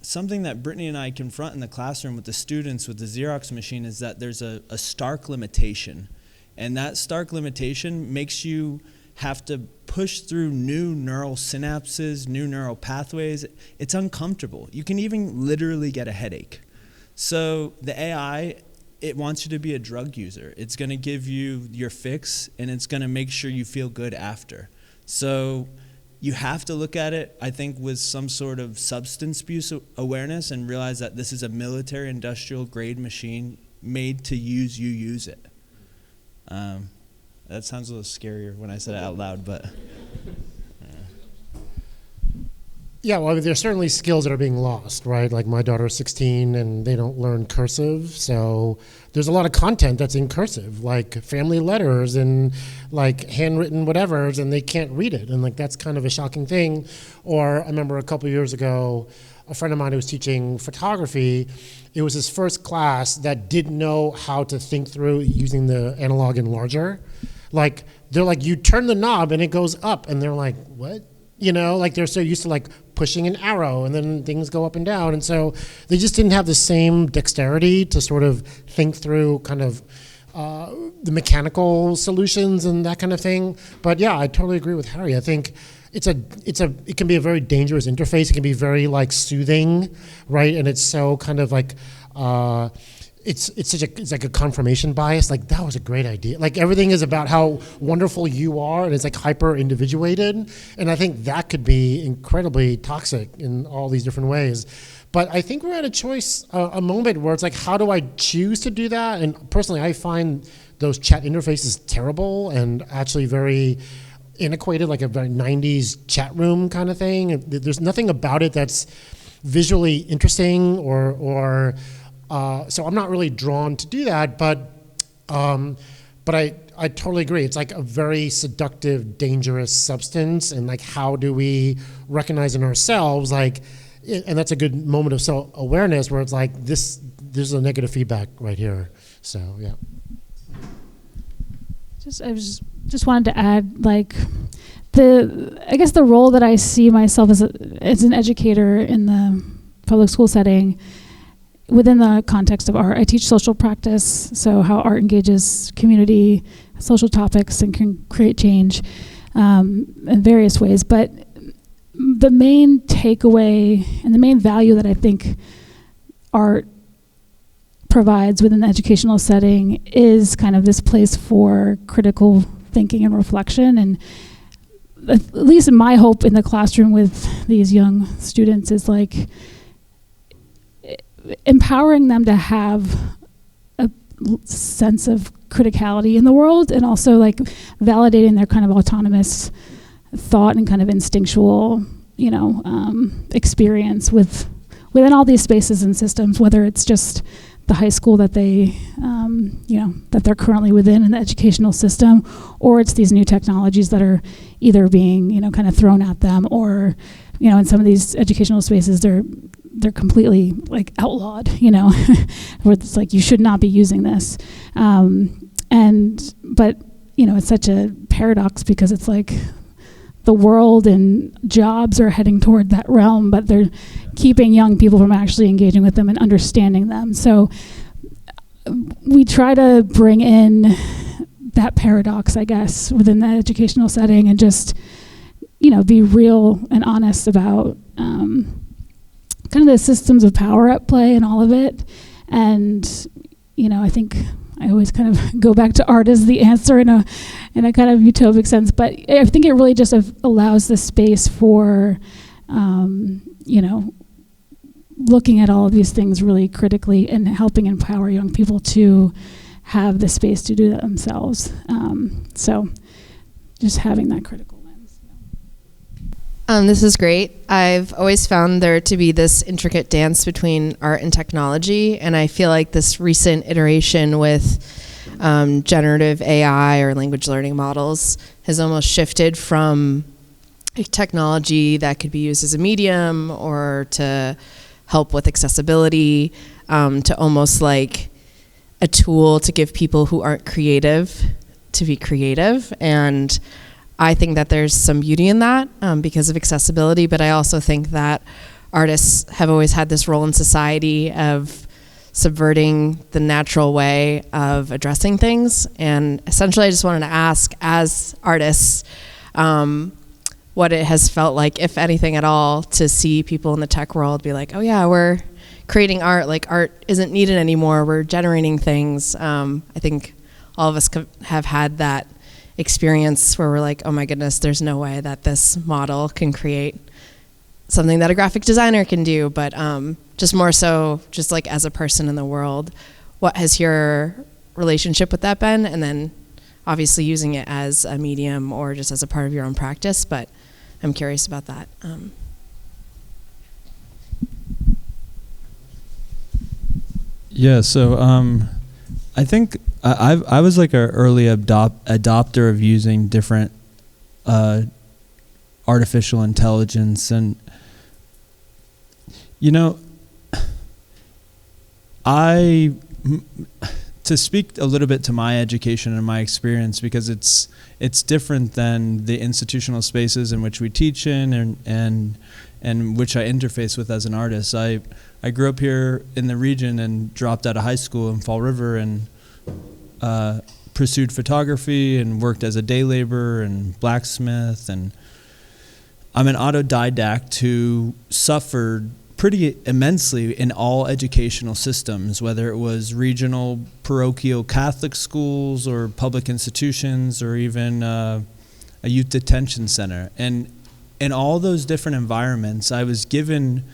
Speaker 1: something that Brittni and I confront in the classroom with the students with the Xerox machine is that there's a stark limitation, and that stark limitation makes you have to push through new neural synapses, new neural pathways. It's uncomfortable. You can even literally get a headache. So the AI, it wants you to be a drug user. It's going to give you your fix, and it's going to make sure you feel good after. So you have to look at it, I think, with some sort of substance abuse awareness and realize that this is a military industrial grade machine made to use it. That sounds a little scarier when I said it out loud, but.
Speaker 2: Yeah, well, I mean, there's certainly skills that are being lost, right? Like my daughter's 16 and they don't learn cursive, so there's a lot of content that's in cursive, like family letters and like handwritten whatevers, and they can't read it, and like that's kind of a shocking thing. Or I remember a couple of years ago, a friend of mine who was teaching photography, it was his first class that didn't know how to think through using the analog enlarger. Like, they're like, you turn the knob and it goes up, and they're like, what? Like they're so used to like pushing an arrow and then things go up and down. And so they just didn't have the same dexterity to sort of think through kind of the mechanical solutions and that kind of thing. But yeah, I totally agree with Harry. I think it can be a very dangerous interface. It can be very like soothing, right? And it's so kind of like, it's like a confirmation bias. Like, that was a great idea. Like, everything is about how wonderful you are, and it's like hyper individuated. And I think that could be incredibly toxic in all these different ways. But I think we're at a moment where it's like, how do I choose to do that? And personally, I find those chat interfaces terrible and actually very antiquated, like a very 90s chat room kind of thing. There's nothing about it that's visually interesting or so I'm not really drawn to do that, but I totally agree. It's like a very seductive, dangerous substance, and like, how do we recognize in ourselves, like, and that's a good moment of self-awareness where it's like, there's a negative feedback right here. So yeah.
Speaker 3: I just wanted to add, like, I guess the role that I see myself as an educator in the public school setting. Within the context of art, I teach social practice, so how art engages community, social topics, and can create change in various ways. But the main takeaway and the main value that I think art provides within the educational setting is kind of this place for critical thinking and reflection. And at least my hope in the classroom with these young students is like, empowering them to have a sense of criticality in the world, and also like validating their kind of autonomous thought and kind of instinctual, experience within all these spaces and systems, whether it's just the high school that that they're currently within in the educational system, or it's these new technologies that are either being, kind of thrown at them, or, in some of these educational spaces, they're completely like outlawed, where it's like, you should not be using this. But it's such a paradox, because it's like the world and jobs are heading toward that realm, but they're keeping young people from actually engaging with them and understanding them. So we try to bring in that paradox, I guess, within the educational setting, and just, be real and honest about kind of the systems of power at play and all of it. And, I think I always kind of go back to art as the answer in a kind of utopic sense, but I think it really just allows the space for, looking at all of these things really critically and helping empower young people to have the space to do that themselves. So just having that critical lens.
Speaker 10: This is great. I've always found there to be this intricate dance between art and technology, and I feel like this recent iteration with generative AI or language learning models has almost shifted from a technology that could be used as a medium or to help with accessibility to almost like a tool to give people who aren't creative to be creative. And I think that there's some beauty in that because of accessibility, but I also think that artists have always had this role in society of subverting the natural way of addressing things. And essentially I just wanted to ask, as artists, what it has felt like, if anything at all, to see people in the tech world be like, oh yeah, we're creating art, like art isn't needed anymore, we're generating things. I think all of us have had that experience where we're like, oh my goodness, there's no way that this model can create something that a graphic designer can do. But just more so, just like as a person in the world, what has your relationship with that been? And then obviously using it as a medium or just as a part of your own practice, but I'm curious about that.
Speaker 1: Yeah, so I think I was like an early adopter of using different artificial intelligence, and to speak a little bit to my education and my experience, because it's different than the institutional spaces in which we teach in and which I interface with as an artist. I grew up here in the region and dropped out of high school in Fall River and pursued photography and worked as a day laborer and blacksmith. And I'm an autodidact who suffered pretty immensely in all educational systems, whether it was regional parochial Catholic schools or public institutions or even a youth detention center. And in all those different environments, I was given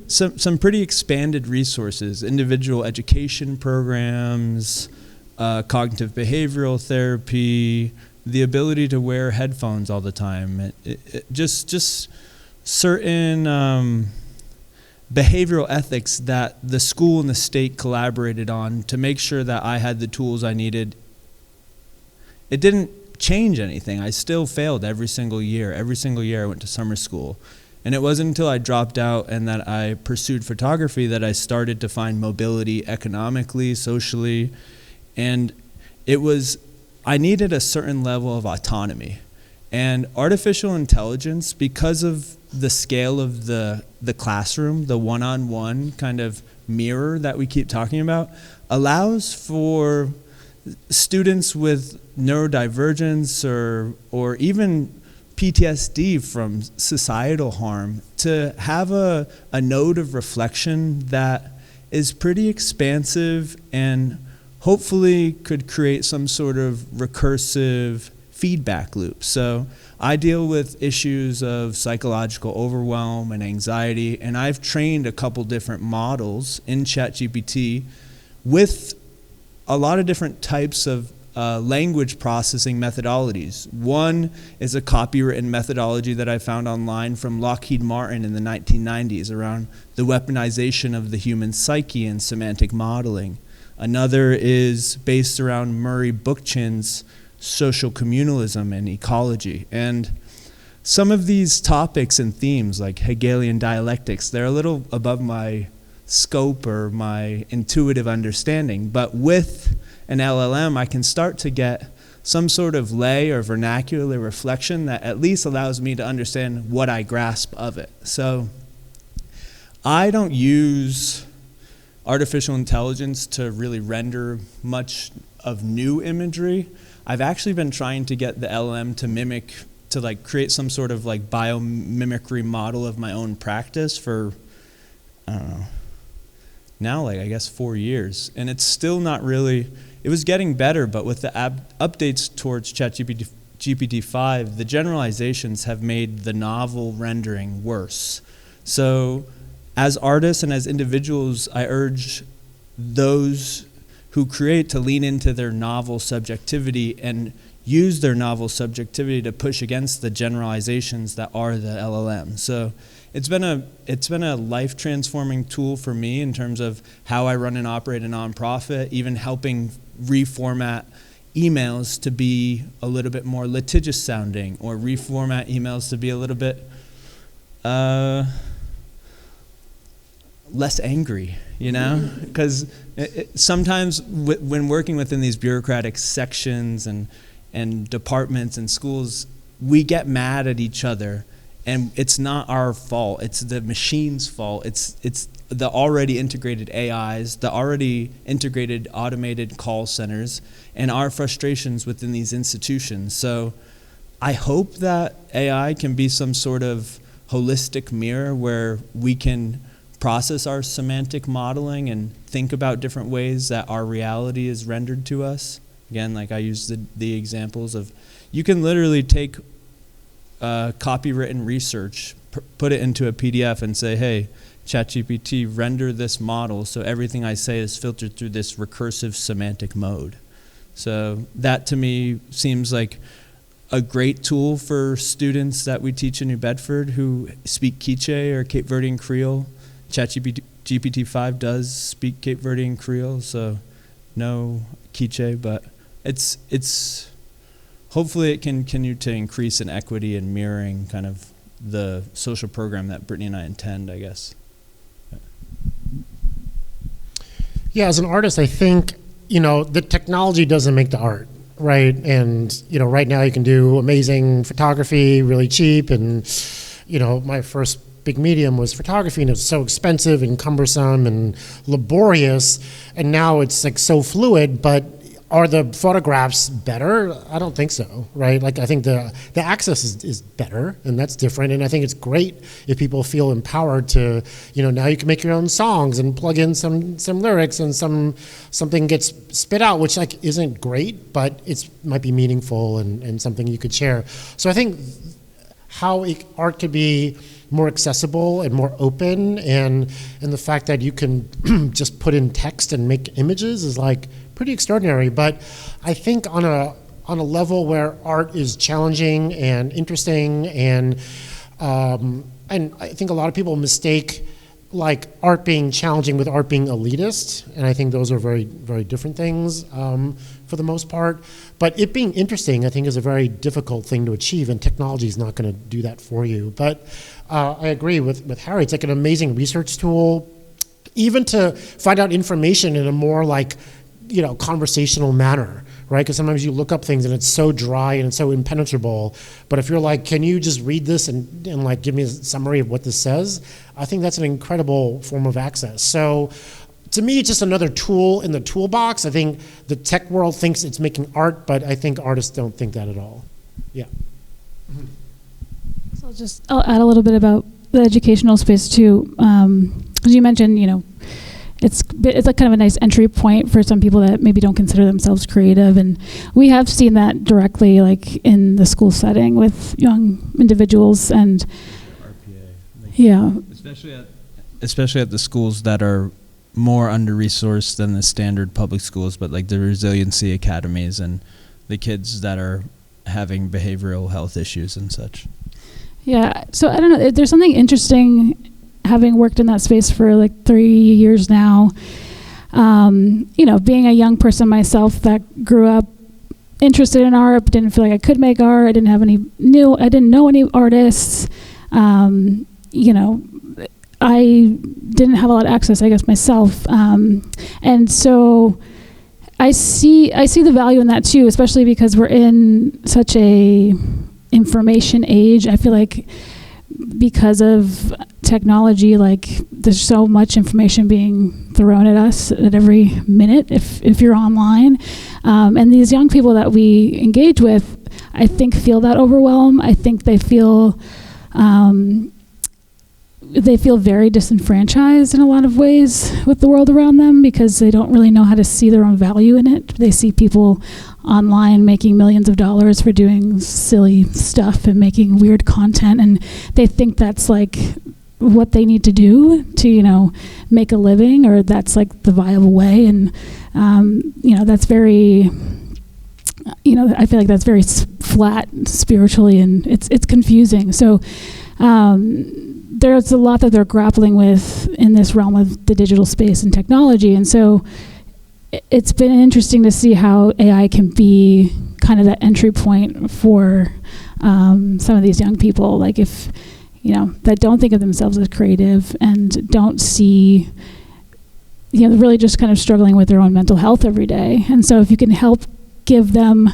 Speaker 1: some pretty expanded resources, individual education programs, cognitive behavioral therapy, the ability to wear headphones all the time, just certain behavioral ethics that the school and the state collaborated on to make sure that I had the tools I needed. It didn't change anything. I still failed every single year. Every single year I went to summer school. And it wasn't until I dropped out and that I pursued photography that I started to find mobility economically, socially. And I needed a certain level of autonomy. And artificial intelligence, because of the scale of the classroom, the one-on-one kind of mirror that we keep talking about, allows for students with neurodivergence or even PTSD from societal harm to have a node of reflection that is pretty expansive and hopefully could create some sort of recursive feedback loop. So I deal with issues of psychological overwhelm and anxiety, and I've trained a couple different models in ChatGPT with a lot of different types of language processing methodologies. One is a copywritten methodology that I found online from Lockheed Martin in the 1990s around the weaponization of the human psyche and semantic modeling. Another is based around Murray Bookchin's social communalism and ecology. And some of these topics and themes, like Hegelian dialectics, they're a little above my scope or my intuitive understanding, but with an LLM, I can start to get some sort of lay or vernacular reflection that at least allows me to understand what I grasp of it. So I don't use artificial intelligence to really render much of new imagery. I've actually been trying to get the LLM to mimic, to like create some sort of like biomimicry model of my own practice for, I don't know, now like I guess 4 years. And it's still not really, it was getting better, but with the updates towards GPT-5, the generalizations have made the novel rendering worse. So as artists and as individuals, I urge those who create to lean into their novel subjectivity and use their novel subjectivity to push against the generalizations that are the LLM. So it's been a life transforming tool for me in terms of how I run and operate a nonprofit, even helping reformat emails to be a little bit more litigious sounding, or reformat emails to be a little bit less angry, you know? Because sometimes when working within these bureaucratic sections and departments and schools, we get mad at each other, and it's not our fault. It's the machine's fault. It's the already integrated AIs, the already integrated automated call centers, and our frustrations within these institutions. So I hope that AI can be some sort of holistic mirror where we can process our semantic modeling and think about different ways that our reality is rendered to us. Again, like I use the examples of, you can literally take copywritten research, put it into a PDF and say, hey, ChatGPT, render this model so everything I say is filtered through this recursive semantic mode. So that to me seems like a great tool for students that we teach in New Bedford who speak Quiche or Cape Verdean Creole. ChatGPT-5 does speak Cape Verdean Creole, so no Quiche, but it's hopefully it can continue to increase in equity and mirroring kind of the social program that Brittni and I intend, I guess.
Speaker 2: Yeah, as an artist, I think, the technology doesn't make the art, right? And, right now you can do amazing photography really cheap. And, my first big medium was photography, and it's so expensive and cumbersome and laborious. And now it's like so fluid, but are the photographs better? I don't think so, right? Like I think the access is better, and that's different. And I think it's great if people feel empowered to, now you can make your own songs and plug in some lyrics and something gets spit out, which like isn't great, but it might be meaningful and something you could share. So I think how art could be more accessible and more open, and the fact that you can just put in text and make images is like pretty extraordinary. But I think on a level where art is challenging and interesting, and I think a lot of people mistake like art being challenging with art being elitist, and I think those are very, very different things for the most part. But it being interesting, I think, is a very difficult thing to achieve, and technology is not going to do that for you. But I agree with Harry. It's like an amazing research tool, even to find out information in a more like, conversational manner, right? Because sometimes you look up things and it's so dry and it's so impenetrable. But if you're like, can you just read this and like give me a summary of what this says? I think that's an incredible form of access. So to me, it's just another tool in the toolbox. I think the tech world thinks it's making art, but I think artists don't think that at all. Yeah.
Speaker 3: So I'll add a little bit about the educational space too. As you mentioned, it's like kind of a nice entry point for some people that maybe don't consider themselves creative, and we have seen that directly, like in the school setting with young individuals, and
Speaker 1: RPA,
Speaker 3: yeah,
Speaker 1: especially at the schools that are more under-resourced than the standard public schools, but like the resiliency academies and the kids that are having behavioral health issues and such.
Speaker 3: Yeah, so I don't know, there's something interesting having worked in that space for like 3 years now. You know, being a young person myself that grew up interested in art, but didn't feel like I could make art. I didn't know any artists. You know, I didn't have a lot of access, I guess, myself. And so I see the value in that too, especially because we're in such a information age. I feel like because of technology, like there's so much information being thrown at us at every minute if you're online. And these young people that we engage with, I think, feel that overwhelm. I think they feel very disenfranchised in a lot of ways with the world around them because they don't really know how to see their own value in it. They see people online making millions of dollars for doing silly stuff and making weird content, and they think that's like what they need to do to, you know, make a living, or that's like the viable way. And you know, that's very, you know, I feel like that's very flat spiritually, and it's confusing. So there's a lot that they're grappling with in this realm of the digital space and technology. And so it's been interesting to see how AI can be kind of that entry point for some of these young people, like if, you know, that don't think of themselves as creative and don't see, you know, really just kind of struggling with their own mental health every day. And so if you can help give them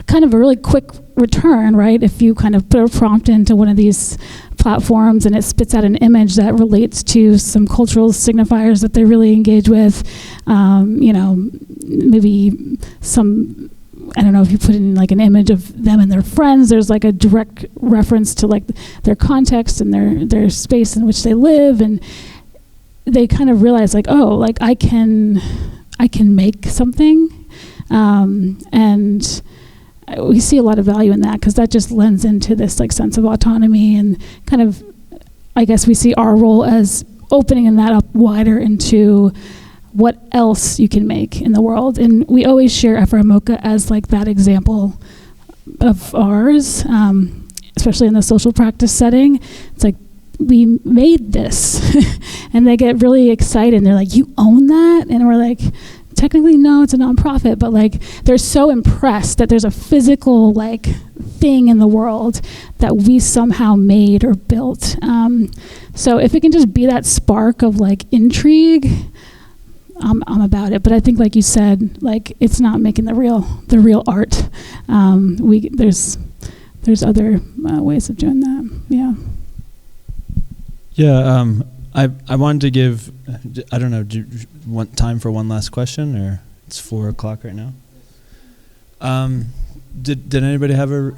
Speaker 3: kind of a really quick return, right? If you kind of put a prompt into one of these platforms and it spits out an image that relates to some cultural signifiers that they really engage with, you know, maybe some, I don't know, if you put in like an image of them and their friends, there's like a direct reference to like their context and their space in which they live, and they kind of realize like, oh, like I can make something, and we see a lot of value in that because that just lends into this like sense of autonomy, and kind of, I guess we see our role as opening that up wider into what else you can make in the world. And we always share FR MoCA as like that example of ours, especially in the social practice setting. It's like, we made this. And they get really excited and they're like, you own that? And we're like, technically, no, it's a nonprofit, but like they're so impressed that there's a physical like thing in the world that we somehow made or built. So if it can just be that spark of like intrigue, I'm about it. But I think, like you said, like it's not making the real art. There's other ways of doing that. Yeah.
Speaker 1: Yeah. I wanted to give, I don't know, do you want time for one last question, or it's 4:00 right now? Did anybody have a?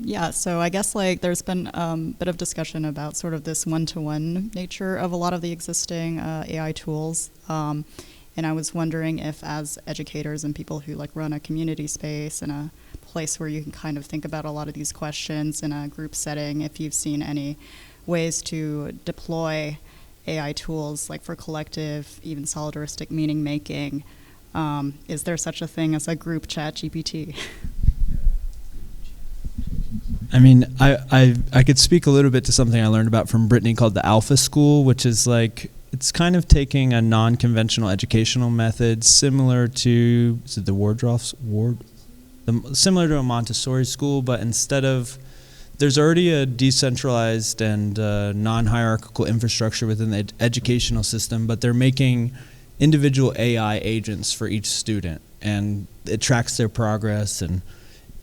Speaker 6: Yeah, so I guess like there's been a bit of discussion about sort of this one-to-one nature of a lot of the existing AI tools. And I was wondering if, as educators and people who like run a community space and a place where you can kind of think about a lot of these questions in a group setting, if you've seen any ways to deploy AI tools like for collective, even solidaristic meaning making. Is there such a thing as a group chat GPT?
Speaker 1: I mean, I could speak a little bit to something I learned about from Brittni called the Alpha School, which is like, it's kind of taking a non-conventional educational method similar to, is it the similar to a Montessori school, but instead of, there's already a decentralized and non-hierarchical infrastructure within the educational system, but they're making individual AI agents for each student, and it tracks their progress, and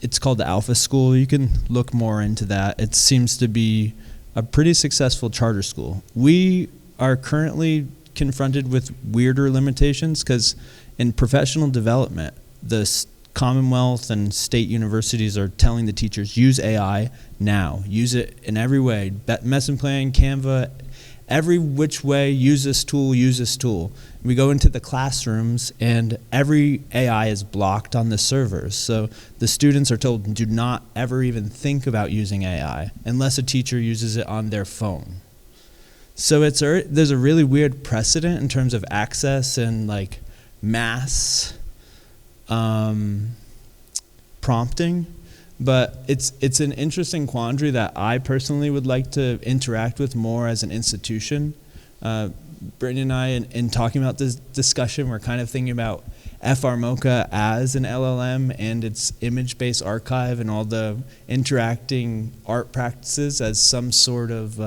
Speaker 1: it's called the Alpha School. You can look more into that. It seems to be a pretty successful charter school. We are currently confronted with weirder limitations because in professional development, the Commonwealth and state universities are telling the teachers, use AI now. Use it in every way. Lesson plan, Canva, every which way, use this tool, use this tool. We go into the classrooms and every AI is blocked on the servers. So the students are told, do not ever even think about using AI unless a teacher uses it on their phone. So there's a really weird precedent in terms of access and like mass prompting, but it's an interesting quandary that I personally would like to interact with more as an institution. Brittni and I, in talking about this discussion, we're kind of thinking about MoCA as an LLM and its image-based archive and all the interacting art practices as some sort of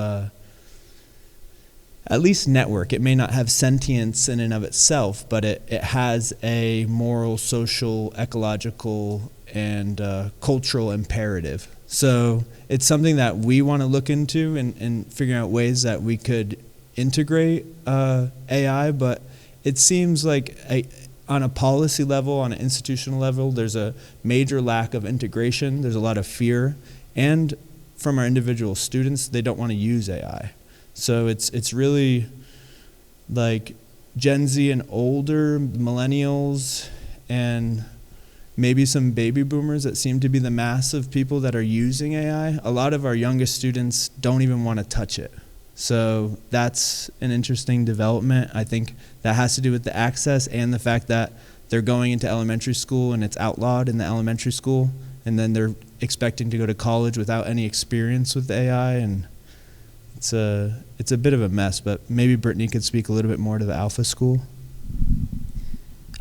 Speaker 1: at least network. It may not have sentience in and of itself, but it has a moral, social, ecological, and cultural imperative. So it's something that we want to look into and figuring out ways that we could integrate AI, but it seems like on a policy level, on an institutional level, there's a major lack of integration. There's a lot of fear, and from our individual students, they don't want to use AI. So it's really like Gen Z and older, millennials, and maybe some baby boomers that seem to be the mass of people that are using AI. A lot of our youngest students don't even want to touch it. So that's an interesting development. I think that has to do with the access and the fact that they're going into elementary school and it's outlawed in the elementary school, and then they're expecting to go to college without any experience with AI, and it's a bit of a mess. But maybe Brittni could speak a little bit more to the Alpha School.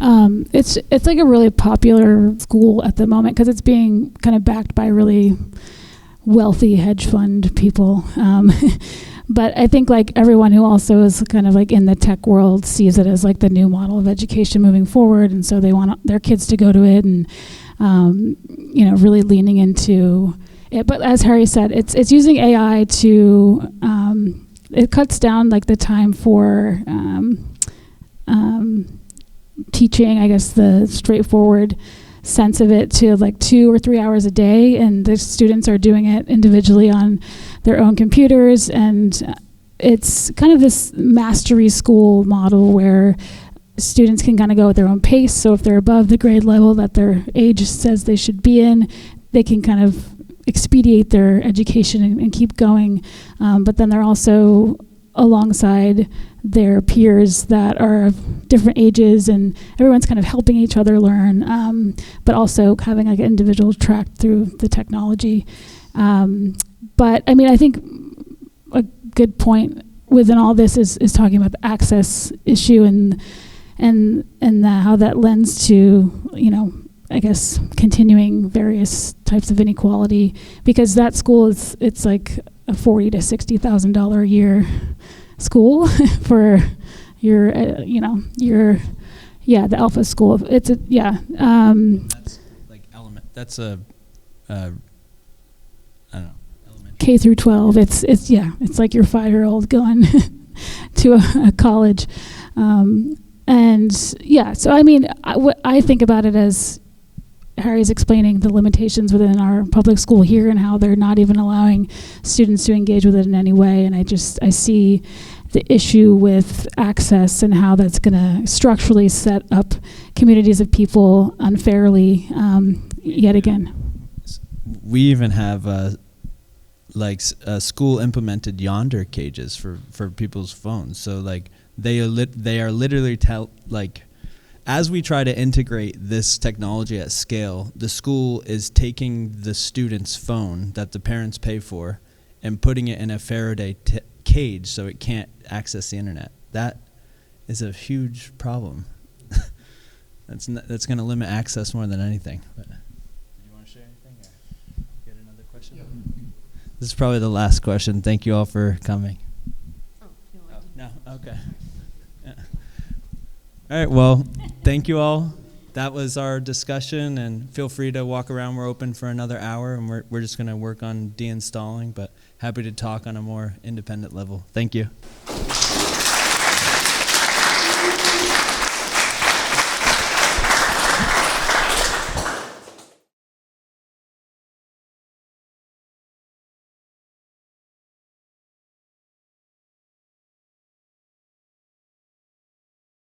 Speaker 3: It's like a really popular school at the moment because it's being kind of backed by really wealthy hedge fund people. But I think like everyone who also is kind of like in the tech world sees it as like the new model of education moving forward, and so they want their kids to go to it, and really leaning into it. But as Harry said, it's using AI to it cuts down like the time for teaching, I guess, the straightforward sense of it to like 2 or 3 hours a day, and the students are doing it individually on their own computers, and it's kind of this mastery school model where students can kind of go at their own pace. So if they're above the grade level that their age says they should be in, they can kind of expedite their education and keep going, but then they're also alongside their peers that are of different ages, and everyone's kind of helping each other learn, but also having like an individual track through the technology. But I mean, I think a good point within all this is talking about the access issue and how that lends to, I guess, continuing various types of inequality, because that school it's like a $40,000 to $60,000 a year school for your the Alpha School. It's a
Speaker 1: that's like element. That's a I don't know, elementary.
Speaker 3: K through 12. It's like your 5-year-old going to a college, so I mean, I think about it as Harry's explaining the limitations within our public school here and how they're not even allowing students to engage with it in any way. And I see the issue with access and how that's going to structurally set up communities of people unfairly yet again.
Speaker 1: We even have school implemented yonder cages for people's phones. So like they are literally as we try to integrate this technology at scale, the school is taking the student's phone that the parents pay for and putting it in a Faraday cage so it can't access the internet. That is a huge problem. That's going to limit access more than anything. But, do you want to share anything or get another question? Yeah. This is probably the last question. Thank you all for coming. No, okay. All right, well, thank you all. That was our discussion, and feel free to walk around. We're open for another hour, and we're just going to work on deinstalling, but happy to talk on a more independent level. Thank you.